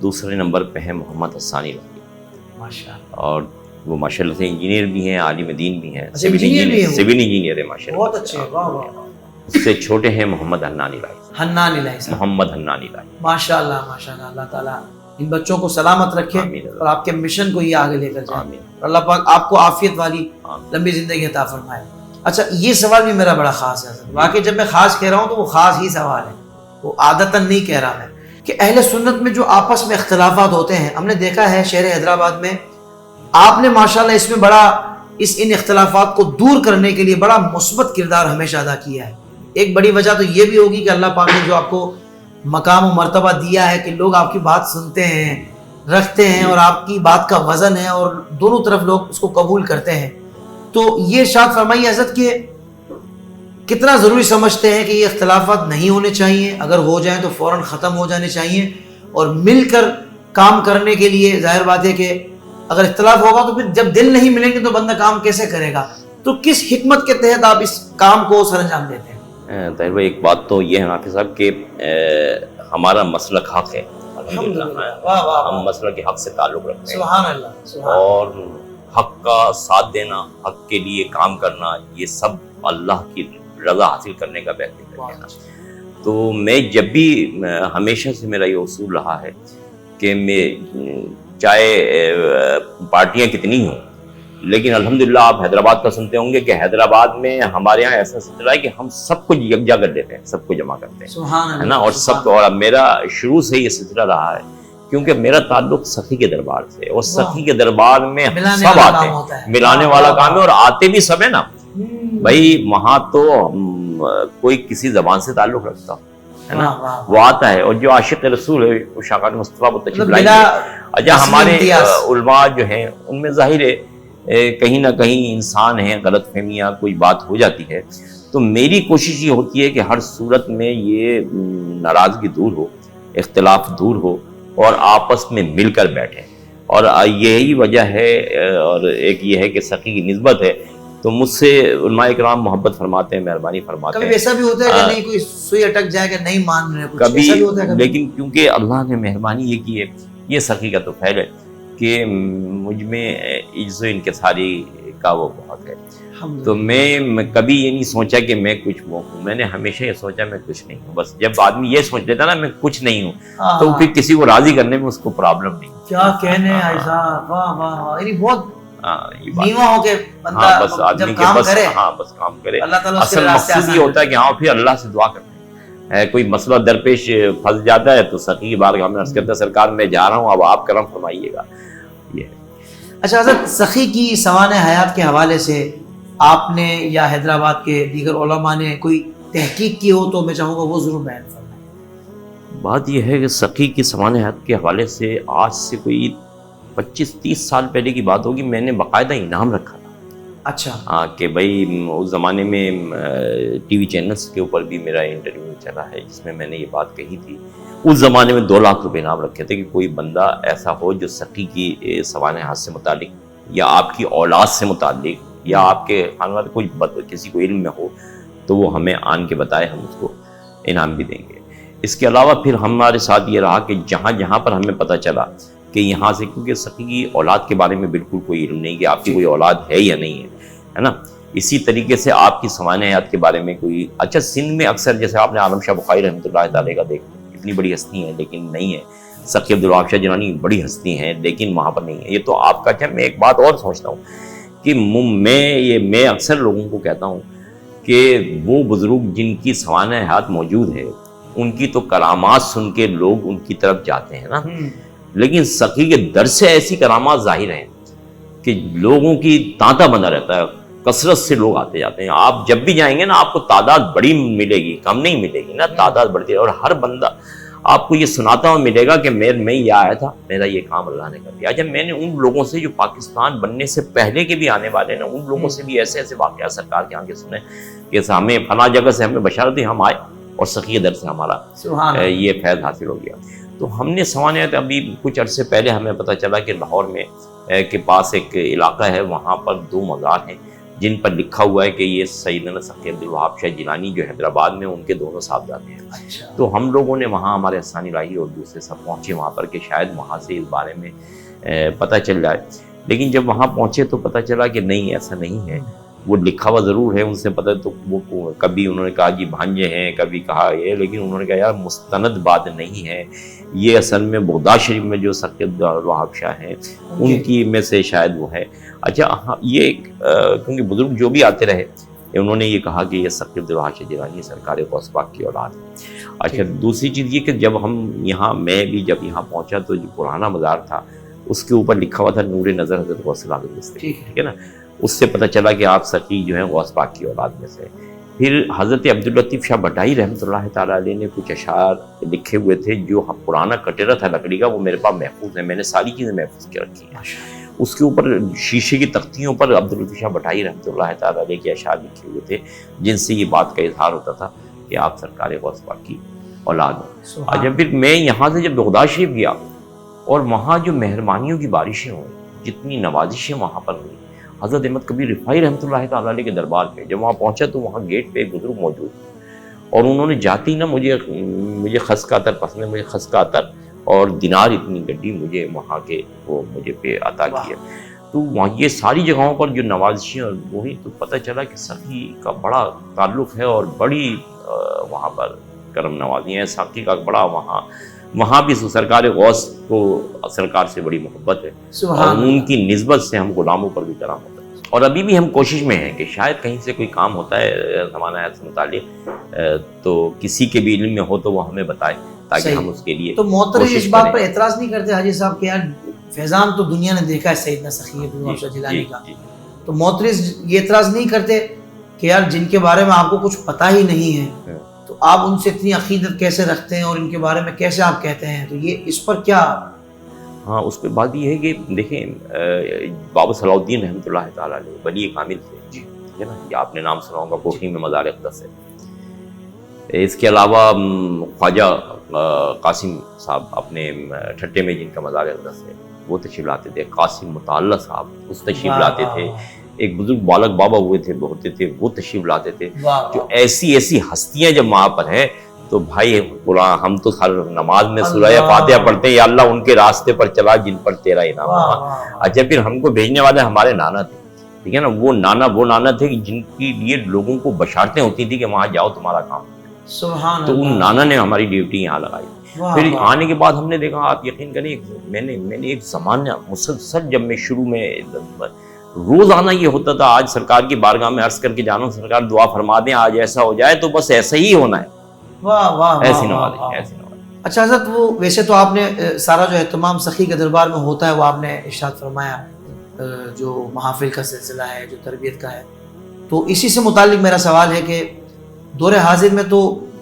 دوسرے نمبر پہ ہیں محمد حسان الہی، ماشاءاللہ. اور وہ ماشاءاللہ سے انجینئر بھی ہیں، عالم دین بھی ہیں، سول انجینئر ہیں ماشاءاللہ. بہت اچھے، واہ واہ. اس سے چھوٹے ہیں محمد حنان الہی. حنان الہی صاحب. محمد حنان الہی. ماشاءاللہ ماشاءاللہ. اللہ تعالیٰ ان بچوں کو سلامت رکھے اور آپ کے مشن کو یہ آگے لے کر جائے. اور اللہ پاک آپ کو عافیت والی لمبی زندگی عطا فرمائے. اچھا یہ سوال بھی میرا بڑا خاص ہے. واقعی جب میں خاص کہہ رہا ہوں تو وہ خاص ہی سوال ہے، وہ عادتاً نہیں کہہ رہا میں، کہ اہل سنت میں جو آپس میں اختلافات ہوتے ہیں، ہم نے دیکھا ہے شہر حیدرآباد میں آپ نے ماشاءاللہ اس میں بڑا ان اختلافات کو دور کرنے کے لیے بڑا مثبت کردار ہمیشہ ادا کیا ہے. ایک بڑی وجہ تو یہ بھی ہوگی کہ اللہ پاک نے جو آپ کو مقام و مرتبہ دیا ہے کہ لوگ آپ کی بات سنتے ہیں، رکھتے ہیں، اور آپ کی بات کا وزن ہے اور دونوں طرف لوگ اس کو قبول کرتے ہیں. تو یہ ارشاد فرمائیے حضرت کہ کتنا ضروری سمجھتے ہیں کہ یہ اختلافات نہیں ہونے چاہیے، اگر ہو جائیں تو فوراً ختم ہو جانے چاہیے، اور مل کر کام کرنے کے لیے ظاہر بات ہے کہ اگر اختلاف ہوگا تو پھر جب دل نہیں ملیں گے تو بندہ کام کیسے کرے گا. تو کس حکمت کے تحت آپ اس کام کو سر انجام دیتے ہیں؟ طاہر بھائی ایک بات تو یہ ہے ناقص صاحب کہ ہمارا مسلک حق ہے، ہم مسلک حق سے تعلق رکھتے ہیں. سبحان اللہ. اور حق کا ساتھ دینا، حق کے لیے کام کرنا، یہ سب اللہ کی رضا حاصل کرنے کا بہترین ذریعہ ہے. تو میں جب بھی ہمیشہ سے میرا یہ اصول رہا ہے کہ میں چاہے پارٹیاں کتنی ہوں، لیکن الحمدللہ آپ حیدرآباد کا سنتے ہوں گے کہ حیدرآباد میں ہمارے یہاں ایسا سلسلہ ہے کہ ہم سب کو یکجا کر دیتے ہیں، سب کو جمع کرتے ہیں، سبحان ہے اللہ، نا، اور سب کو، اور میرا شروع سے یہ سلسلہ رہا ہے کیونکہ میرا تعلق سخی کے دربار سے، اور سخی کے دربار میں سب آتے ہیں، ملانے والا کام ہے، اور آتے بھی سب ہے نا بھائی، وہاں تو کوئی کسی زبان سے تعلق رکھتا ہے نا، وہ آتا ہے، اور جو عاشق رسول ہے وہ شاکر مصطفیٰ وہ تشریف لائیں گے۔ اچھا، ہمارے علماء جو ہیں ان میں ظاہر ہے کہیں نہ کہیں انسان ہیں، غلط فہمیاں کوئی بات ہو جاتی ہے، تو میری کوشش یہ ہوتی ہے کہ ہر صورت میں یہ ناراضگی دور ہو، اختلاف دور ہو، اور آپس میں مل کر بیٹھیں، اور یہی وجہ ہے، اور ایک یہ ہے کہ سخی کی نسبت ہے، تو مجھ سے علماء اکرام محبت فرماتے ہیں، مہربانی فرماتے ہیں۔ کبھی ایسا بھی ہوتا ہے کہ نہیں کوئی سوئی اٹک جائے کہ نہیں مان رہے کچھ، کبھی، ایسا بھی ہوتا ہے کبھی؟ لیکن کیونکہ اللہ نے مہربانی یہ کی ہے، یہ سخی کا تو فعل ہے کہ مجھ میں عجز و انکساری کا وہ بہت ہے، تو میں کبھی یہ نہیں سوچا کہ میں کچھ وہ ہوں، میں نے ہمیشہ یہ سوچا میں کچھ نہیں ہوں، بس جب آدمی یہ سوچ لیتا نا میں کچھ نہیں ہوں تو پھر کسی کو راضی کرنے میں اس کو پرابلم نہیں۔ کیا کہنے ایسا، واہ واہ واہ، یعنی بہت نیوا ہو کے بندہ بس آدمی جب کے کام بس کرے، بس کام کرے، اللہ تعالیٰ اس کے اصل راستے مقصود یہ ہوتا ہے کہ ہاں پھر اللہ سے دعا کرنا ہے، کوئی مسئلہ درپیش پھنس جاتا ہے تو سخی کی بارگاہ میں عرض کرتا ہے سرکار میں جا رہا ہوں، اب آپ کرم فرمائیے گا، یہ ہے۔ اچھا حضرت، سخی کی سوانح حیات کے حوالے سے آپ نے یا حیدرآباد کے دیگر علماء نے کوئی تحقیق کی ہو تو میں چاہوں گا وہ ضرور بیان فرمائیں۔ بات یہ ہے کہ سخی کی سوانح حیات کے حوالے سے آج سے کوئی 25-30 سال پہلے کی بات ہوگی، میں نے باقاعدہ انعام رکھا تھا، اچھا، کہ بھائی اس زمانے میں ٹی وی چینلز کے اوپر بھی میرا انٹرویو چلا ہے جس میں نے یہ بات کہی تھی، اس زمانے میں 2 لاکھ روپے انعام رکھے تھے کہ کوئی بندہ ایسا ہو جو سخی کی سوانح حیات سے متعلق یا آپ کی اولاد سے متعلق یا آپ کے خاندان کوئی کسی کو علم میں ہو تو وہ ہمیں آن کے بتائے، ہم اس کو انعام بھی دیں گے۔ اس کے علاوہ پھر ہمارے ساتھ یہ رہا کہ جہاں جہاں پر ہمیں پتہ چلا کہ یہاں سے، کیونکہ سخی کی اولاد کے بارے میں بالکل کوئی علم نہیں کہ آپ کی کوئی اولاد ہے یا نہیں ہے نا، اسی طریقے سے آپ کی سوانح حیات کے بارے میں کوئی، اچھا سندھ میں اکثر جیسے آپ نے عالم شاہ بخاری رحمۃ اللہ تعالیٰ کا دیکھ، اتنی بڑی ہستی ہیں لیکن نہیں ہے، سخی عبدالوہاب شاہ جیلانی بڑی ہستی ہیں لیکن وہاں پر نہیں ہے، یہ تو آپ کا کیا، میں ایک بات اور سوچتا ہوں کہ میں اکثر لوگوں کو کہتا ہوں کہ وہ بزرگ جن کی سوانح حیات موجود ہے ان کی تو کرامات سن کے لوگ ان کی طرف جاتے ہیں نا، لیکن سخی کے در سے ایسی کرامات ظاہر ہیں کہ لوگوں کی تانتا بنا رہتا ہے، کثرت سے لوگ آتے جاتے ہیں، آپ جب بھی جائیں گے نا آپ کو تعداد بڑی ملے گی، کم نہیں ملے گی نا، تعداد بڑھتی ہے، اور ہر بندہ آپ کو یہ سناتا ہوا ملے گا کہ میں یہ آیا تھا، میرا یہ کام اللہ نے کر دیا۔ جب میں نے ان لوگوں سے جو پاکستان بننے سے پہلے کے بھی آنے والے نا، ان لوگوں سے بھی ایسے ایسے واقعات سرکار کے آگے سنے کہ ہمیں فلاں جگہ سے ہمیں بشارت دی، ہم آئے اور سخی در سے ہمارا یہ فیض حاصل ہو گیا۔ تو ہم نے سوانح حیات، ابھی کچھ عرصے پہلے ہمیں پتہ چلا کہ لاہور میں کے پاس ایک علاقہ ہے، وہاں پر 2 مزار ہیں جن پر لکھا ہوا ہے کہ یہ سیدنا سخی عبدالوہاب شاہ جیلانی جو حیدرآباد میں ان کے دونوں صاحبزادے ہیں۔ تو ہم لوگوں نے وہاں، ہمارے حسانی راہی اور دوسرے سب پہنچے وہاں پر کہ شاید وہاں سے اس بارے میں پتہ چل جائے، لیکن جب وہاں پہنچے تو پتہ چلا کہ نہیں، ایسا نہیں ہے، وہ لکھا ہوا ضرور ہے، ان سے پتہ، تو وہ کبھی انہوں نے کہا جی بھانجے ہیں، کبھی کہا یہ، لیکن انہوں نے کہا یار مستند بات نہیں ہے، یہ اصل میں بغداد شریف میں جو سخی عبدالوہاب شاہ ہیں ان کی میں سے شاید وہ ہے۔ اچھا یہ کیونکہ بزرگ جو بھی آتے رہے انہوں نے یہ کہا کہ یہ سخی عبدالوہاب شاہ جیلانی سرکار غوث پاک کی اولاد ہے۔ اچھا دوسری چیز یہ کہ جب ہم یہاں، میں بھی جب یہاں پہنچا تو جو پرانا مزار تھا اس کے اوپر لکھا ہوا تھا نور نظر حضرت غوث العظم دستگیر، ٹھیک ہے نا، اس سے پتہ چلا کہ آپ سخی جو ہیں غوث پاک کی اولاد میں سے۔ پھر حضرت عبداللطیف شاہ بھٹائی رحمۃ اللہ تعالیٰ علیہ نے کچھ اشعار لکھے ہوئے تھے، جو پرانا کٹیرا تھا لکڑی کا، وہ میرے پاس محفوظ ہے، میں نے ساری چیزیں محفوظ کے رکھی ہیں۔ اس کے اوپر شیشے کی تختیوں پر عبداللطیف شاہ بھٹائی رحمۃ اللہ تعالیٰ علیہ کے اشعار لکھے ہوئے تھے جن سے یہ بات کا اظہار ہوتا تھا کہ آپ سرکار غوث پاک کی اولاد ہیں۔ جب پھر میں یہاں سے جب بغداد شریف گیا اور وہاں جو مہربانیوں کی بارشیں ہوئیں، جتنی نوازشیں وہاں پر ہوئی، حضرت احمد کبیر رفاعی رحمۃ اللہ تعالیٰ علیہ کے دربار پہ جب وہاں پہنچا تو وہاں گیٹ پہ ایک بزرگ موجود، اور انہوں نے جاتے ہی نا مجھے خس کا عطر پسند ہے، مجھے خس کا عطر اور دینار اتنی گڈی مجھے وہاں کے وہ مجھے پہ عطا کیا۔ تو وہاں یہ ساری جگہوں پر جو نوازشیں اور وہی، تو پتہ چلا کہ سخی کا بڑا تعلق ہے اور بڑی وہاں پر کرم نوازی ہیں. ساقی کا بڑا وہاں بھی سرکار غوث کو سرکار سے بڑی محبت ہے اور ان کی نسبت سے ہم غلاموں پر بھی کرم ہوتا ہے. اور ابھی بھی ہم کوشش میں ہیں کہ شاید کہیں سے کوئی کام ہوتا ہے زمانہ سے متعلق تو کسی کے بھی علم میں ہو تو وہ ہمیں بتائے تاکہ ہم اس کے لیے. تو محترم اس بات پر اعتراض نہیں کرتے حاجی صاحب کہ یار فیضان تو دنیا نے دیکھا ہے سیدنا سخی جیلانی کا, تو محترم یہ اعتراض نہیں کرتے کہ یار جن کے بارے میں آپ کو کچھ پتہ ہی نہیں ہے تو آپ ان سے اتنی عقیدت کیسے رکھتے ہیں اور ان کے بارے میں کیسے آپ کہتے ہیں, تو یہ اس پر کیا؟ ہاں اس پہ بات یہ ہے کہ دیکھیں بابا صلاح الدین رحمۃ اللہ تعالیٰ علیہ ولی کامل تھے, ٹھیک ہے نا, یہ آپ نے نام سنا ہوگا, کوٹھی میں مزار اقدس ہے. اس کے علاوہ خواجہ قاسم صاحب اپنے ٹھٹے میں جن کا مزار اقدس ہے وہ تشریف لاتے تھے. قاسم مطالعہ صاحب اس تشریف لاتے تھے. ایک بزرگ بالک بابا ہوتے تھے وہ تشریف لاتے تھے. جو ایسی ہستیاں جب وہاں پر ہیں تو بھائی ہم تو ہر نماز میں سورہ فاتحہ پڑھتے ہیں, یا اللہ ان کے راستے پر چلا جن پر تیرا انعام ہوا. اچھا پھر ہم کو بھیجنے والے ہمارے نانا تھے, ٹھیک ہے نا, وہ نانا تھے جن کے لیے لوگوں کو بشارتیں ہوتی تھی کہ وہاں جاؤ تمہارا کام. تو ان نانا نے ہماری ڈیوٹی یہاں لگائی. پھر آنے کے بعد ہم نے دیکھا, آپ یقین کریں میں نے ایک زمانہ مسلسل جب میں شروع میں روزانہ یہ ہوتا تھا, آج سرکار کی بارگاہ میں عرض کر کے جانا, سرکار دعا فرما دیں آج ایسا ہو جائے تو بس ایسا ہی ہونا ہے. ایسی نوازش. اچھا حضرت, وہ ویسے تو آپ نے سارا جو اہتمام سخی کے دربار میں ہوتا ہے وہ آپ نے ارشاد فرمایا, جو محافل کا سلسلہ ہے, جو تربیت کا ہے, تو اسی سے متعلق میرا سوال ہے کہ دور حاضر میں تو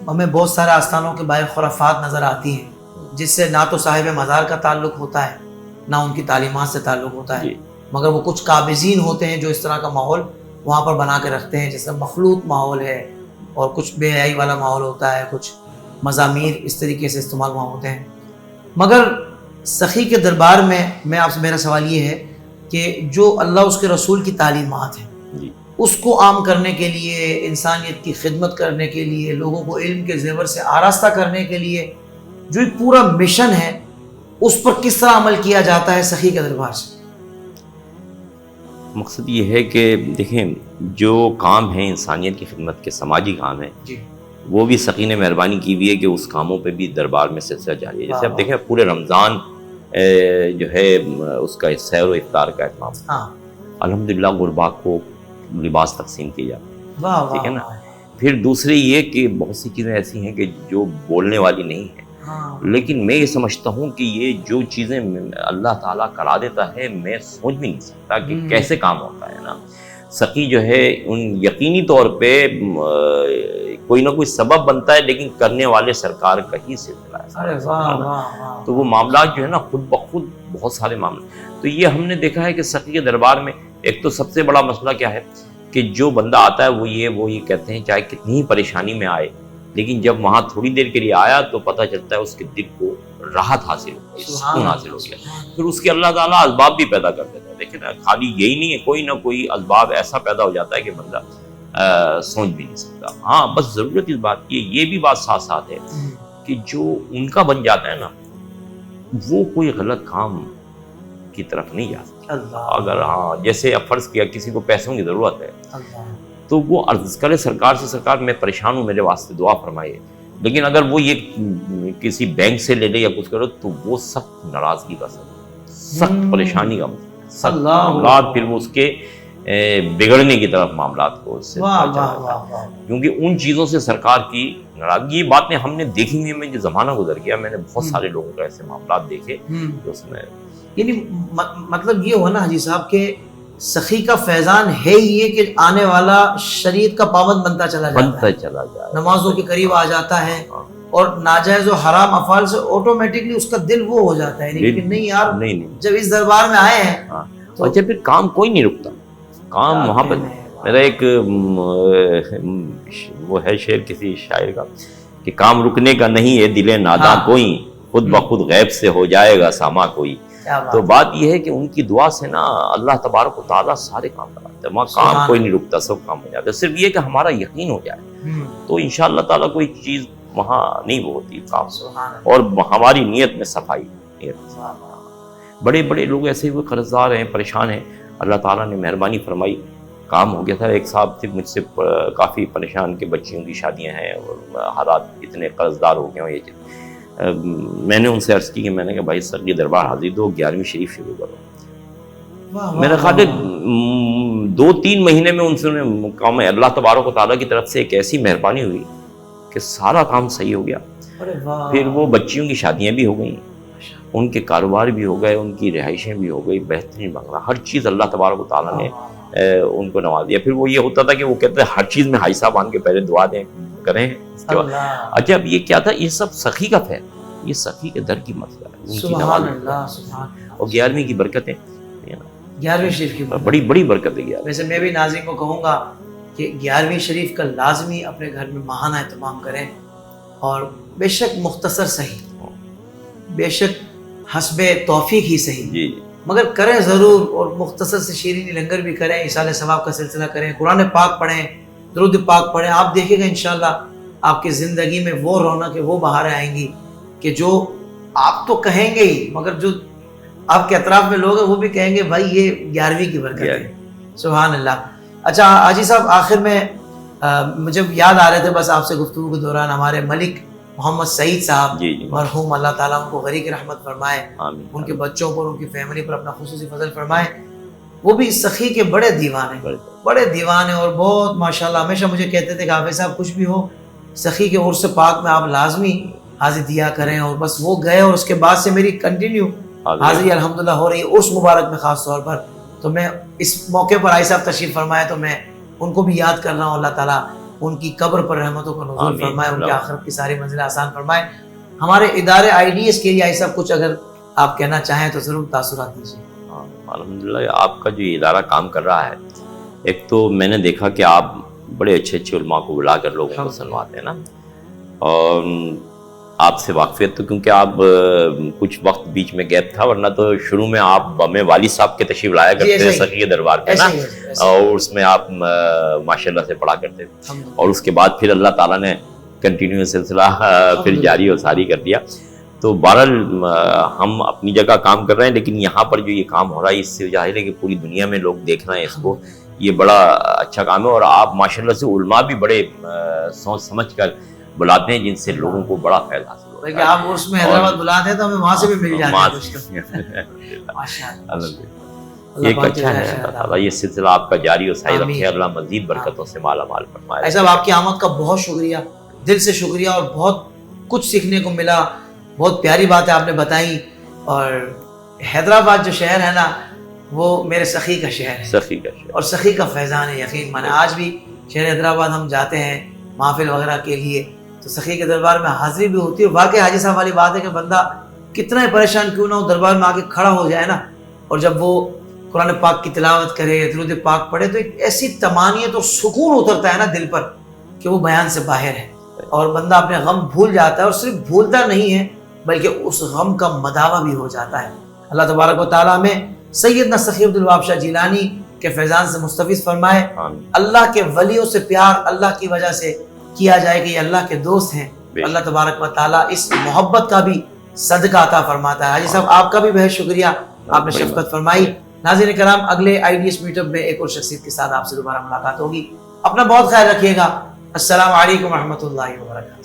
ہمیں بہت سارے آستانوں کے باہر خرافات نظر آتی ہیں جس سے نہ تو صاحب مزار کا تعلق ہوتا ہے نہ ان کی تعلیمات سے تعلق ہوتا ہے, مگر وہ کچھ قابضین ہوتے ہیں جو اس طرح کا ماحول وہاں پر بنا کے رکھتے ہیں, جیسے مخلوط ماحول ہے اور کچھ بے حیائی والا ماحول ہوتا ہے, کچھ مضامیر اس طریقے سے استعمال وہاں ہوتے ہیں. مگر سخی کے دربار میں آپ سے میرا سوال یہ ہے کہ جو اللہ اس کے رسول کی تعلیمات ہیں اس کو عام کرنے کے لیے, انسانیت کی خدمت کرنے کے لیے, لوگوں کو علم کے زیور سے آراستہ کرنے کے لیے جو ایک پورا مشن ہے اس پر کس طرح عمل کیا جاتا ہے سخی کے دربار سے؟ مقصد یہ ہے کہ دیکھیں جو کام ہیں انسانیت کی خدمت کے, سماجی کام ہیں, وہ بھی سخی نے مہربانی کی ہوئی ہے کہ اس کاموں پہ بھی دربار میں سلسلہ جاری ہے. جیسے اب دیکھیں پورے رمضان جو ہے اس کا سحر و افطار کا اہتمام, الحمدللہ غربا کو لباس تقسیم کیے جاتے ہیں, ٹھیک ہے نا. پھر دوسری یہ کہ بہت سی چیزیں ایسی ہیں کہ جو بولنے والی نہیں ہیں, لیکن میں یہ سمجھتا ہوں کہ یہ جو چیزیں اللہ تعالیٰ کرا دیتا ہے میں سوچ بھی نہیں سکتا کہ کیسے کام ہوتا ہے نا. سخی جو ہے ان یقینی طور پہ کوئی نہ کوئی سبب بنتا ہے, لیکن کرنے والے سرکار کا ہی سلسلہ ہے. تو وہ معاملات جو ہے نا خود بخود بہت سارے معاملے. تو یہ ہم نے دیکھا ہے کہ سخی کے دربار میں ایک تو سب سے بڑا مسئلہ کیا ہے کہ جو بندہ آتا ہے وہ یہ کہتے ہیں چاہے کتنی ہی پریشانی میں آئے, لیکن جب وہاں تھوڑی دیر کے لیے آیا تو پتہ چلتا ہے اس کے دل کو راحت حاصل ہو گئی, سکون حاصل ہو گیا. پھر اس کے اللہ تعالیٰ اسباب بھی پیدا کر دیتا ہے. دیکھیں نا, خالی یہی نہیں ہے, کوئی نہ کوئی اسباب ایسا پیدا ہو جاتا ہے کہ بندہ سوچ بھی نہیں سکتا. ہاں بس ضرورت اس بات کی ہے, یہ بھی بات ساتھ ساتھ ہے کہ جو ان کا بن جاتا ہے نا وہ کوئی غلط کام کی طرف نہیں جا سکتا. اگر جیسے اب فرض کیا کسی کو پیسوں کی ضرورت ہے تو وہ عرض کرے سرکار سے, سرکار میں پریشان ہوں میرے واسطے دعا فرمائیے, لیکن اگر وہ یہ کسی بینک سے لے لے یا کچھ کرو تو وہ سخت ناراضگی کا سبب, سخت پریشانی کا سخت معاملات, پھر وہ اس کے بگڑنے کی طرف معاملات کو اس سے کیونکہ ان چیزوں سے سرکار کی ناراضگی. یہ باتیں ہم نے دیکھی ہوئی, میں جو زمانہ گزر گیا میں نے بہت سارے لوگوں کا ایسے معاملات دیکھے جو اس میں, یعنی مطلب یہ ہوا نا حاجی صاحب کہ سخی کا فیضان ہے یہ کہ آنے والا شریعت کا پابند بنتا چلا جاتا ہے, نمازوں کے قریب آ جاتا ہے اور ناجائز و حرام افعال سے آٹومیٹکلی اس کا دل وہ ہو جاتا ہے لیکن نہیں یار جب اس دربار میں آئے ہیں تو اچھا پھر کام کوئی نہیں رکتا. کام وہاں پر میرا ایک وہ ہے شعر کسی شاعر کا کہ کام رکنے کا نہیں ہے دل ناداں کوئی, خود بخود غیب سے ہو جائے گا ساما کوئی. تو بات یہ ہے کہ ان کی دعا سے نا اللہ تبارک و تعالیٰ سارے کام کراتے ہیں, وہاں کام کوئی نہیں رکتا, سب کام ہو جاتا ہے. صرف یہ کہ ہمارا یقین ہو جائے تو انشاءاللہ تعالیٰ کوئی چیز وہاں نہیں وہ ہوتی کام, اور ہماری نیت میں صفائی. بڑے بڑے لوگ ایسے ہوئے قرض دار ہیں, پریشان ہیں, اللہ تعالیٰ نے مہربانی فرمائی, کام ہو گیا تھا. ایک صاحب تھے مجھ سے کافی پریشان کہ بچیوں کی شادیاں ہیں اور حالات اتنے قرض دار ہو گئے ہیں. یہ میں نے ان سے عرض کی کہ میں نے کہا بھائی سر یہ دربار حاضر دو 11ویں شریف شروع کرو. میرا خیال ہے 2-3 مہینے میں ان سے کام ہے. اللہ تبارک و تعالیٰ کی طرف سے ایک ایسی مہربانی ہوئی کہ سارا کام صحیح ہو گیا. پھر وہ بچیوں کی شادیاں بھی ہو گئیں, ان کے کاروبار بھی ہو گئے, ان کی رہائشیں بھی ہو گئی, بہترین بنگلہ, ہر چیز اللہ تبارک و تعالیٰ نے ان کو نواز دیا. پھر وہ یہ ہوتا تھا کہ وہ کہتے ہیں ہر چیز میں حاج صاحب آن کے پہلے دعا دیں کریں. اچھا اب یہ کیا تھا, یہ سب سخی کا فیض, یہ سخی کے در کی مسئلہ ہے, ان کی نواز. اور 11ویں کی برکتیں, 11ویں شریف کی بڑی بڑی برکت ہے. ویسے میں بھی ناظرین کو کہوں گا کہ 11ویں شریف کا لازمی اپنے گھر میں ماہانہ اہتمام کریں, اور بے شک مختصر صحیح, بے شک حسب توفیق ہی صحیح, جی مگر کریں ضرور, اور مختصر سے شیرینی لنگر بھی کریں, ایصال ثواب کا سلسلہ کریں, قرآن پاک پڑھیں, درود پاک پڑھیں. آپ دیکھیں گا انشاءاللہ آپ کی زندگی میں وہ رونق وہ بہاریں آئیں گی کہ جو آپ تو کہیں گے ہی, مگر جو آپ کے اطراف میں لوگ ہیں وہ بھی کہیں گے بھائی یہ 11ویں کی برکت ہے. سبحان اللہ. اچھا حاجی صاحب, آخر میں مجھے یاد آ رہے تھے بس آپ سے گفتگو کے دوران, ہمارے ملک محمد سعید صاحب مرحوم, اللہ تعالیٰ ان کو غریق رحمت فرمائے, ان کے بچوں پر, ان کی فیملی پر اپنا خصوصی فضل فرمائے. وہ بھی سخی کے بڑے دیوان ہیں, بڑے دیوان ہیں, اور بہت ماشاءاللہ ہمیشہ مجھے کہتے تھے کہ حافظ صاحب کچھ بھی ہو سخی کے عرس پاک میں آپ لازمی حاضری دیا کریں. اور بس وہ گئے, اور اس کے بعد سے میری کنٹینیو حاضری الحمدللہ ہو رہی ہے عرس مبارک میں خاص طور پر. تو میں اس موقع پر آئی صاحب تشریف فرمائے تو میں ان کو بھی یاد کر رہا ہوں. اللہ تعالیٰ ان کی قبر پر رحمتوں کو نزول فرمائے, ان کی آخرت کی ساری منزلیں آسان فرمائے. ہمارے ادارے IDS کے لیے آئی صاحب کچھ اگر آپ کہنا چاہیں تو ضرور تاثرات دیجیے. الحمدللہ آپ کا جو ادارہ کام کر رہا ہے, ایک تو میں نے دیکھا کہ آپ بڑے اچھے اچھے علماء کو بلا کر لوگوں کو سنواتے ہیں نا, اور آپ سے واقفیت تو کیونکہ آپ کچھ وقت بیچ میں گیپ تھا, ورنہ تو شروع میں آپ ہمیں والد صاحب کے تشریف لایا کرتے تھے سخی دربار پہ نا, اور اس میں آپ ماشاءاللہ سے پڑھا کرتے تھے, اور اس کے بعد پھر اللہ تعالیٰ نے کنٹینیو سلسلہ پھر جاری و ساری کر دیا. تو بہرحال ہم اپنی جگہ کام کر رہے ہیں, لیکن یہاں پر جو یہ کام ہو رہا ہے اس سے ظاہر ہے کہ پوری دنیا میں لوگ دیکھ رہے ہیں اس کو, یہ بڑا اچھا کام ہے. اور آپ ماشاءاللہ سے علماء بھی بڑے سوچ سمجھ کر بلاتے ہیں جن سے لوگوں کو بڑا فائدہ حاصل ہوتا ہے. آپ اس میں حیدرآباد بلاتے ہیں تو ہمیں وہاں سے بھی مل جاتے ہیں. ایک اچھا ہے, اللہ تعالیٰ یہ سلسلہ آپ کا جاری و ساری رکھے, اللہ مزید برکتوں سے مالا مال فرمائے. ایسا آپ کی آمد کا بہت شکریہ, دل سے شکریہ, اور بہت کچھ سیکھنے کو ملا, بہت پیاری باتیں آپ نے بتائیں. اور حیدرآباد جو شہر ہے نا وہ میرے سخی کا شہر ہے, سخی کا شہر, اور سخی کا فیضان ہے. یقین مانے آج بھی شہر حیدرآباد ہم جاتے ہیں محافل وغیرہ کے لیے تو سخی کے دربار میں حاضری بھی ہوتی ہے. واقعی حاجی صاحب والی بات ہے کہ بندہ کتنا ہی پریشان کیوں نہ ہو دربار میں آ کے کھڑا ہو جائے نا, اور جب وہ قرآن پاک کی تلاوت کرے, درود پاک پڑھے, تو ایک ایسی طمانینت اور سکون اترتا ہے نا دل پر کہ وہ بیان سے باہر ہے, اور بندہ اپنے غم بھول جاتا ہے, اور صرف بھولتا نہیں ہے بلکہ اس غم کا مداوع بھی ہو جاتا ہے. اللہ تبارک و تعالیٰ میں سیدنا سخی عبدالوہاب شاہ جیلانی کے فیضان سے مستفیض فرمائے. اللہ کے ولیوں سے پیار اللہ کی وجہ سے کیا جائے کہ یہ اللہ کے دوست ہیں. اللہ تبارک و تعالیٰ اس محبت کا بھی صدقہ عطا فرماتا ہے. حاجی صاحب آپ کا بھی بہت شکریہ, آپ نے شفقت فرمائی. ناظرین کرام, اگلے IDS میٹ اپ میں ایک اور شخصیت کے ساتھ آپ سے دوبارہ ملاقات ہوگی. اپنا بہت خیال رکھیے گا. السلام علیکم ورحمۃ اللہ وبرکاتہ.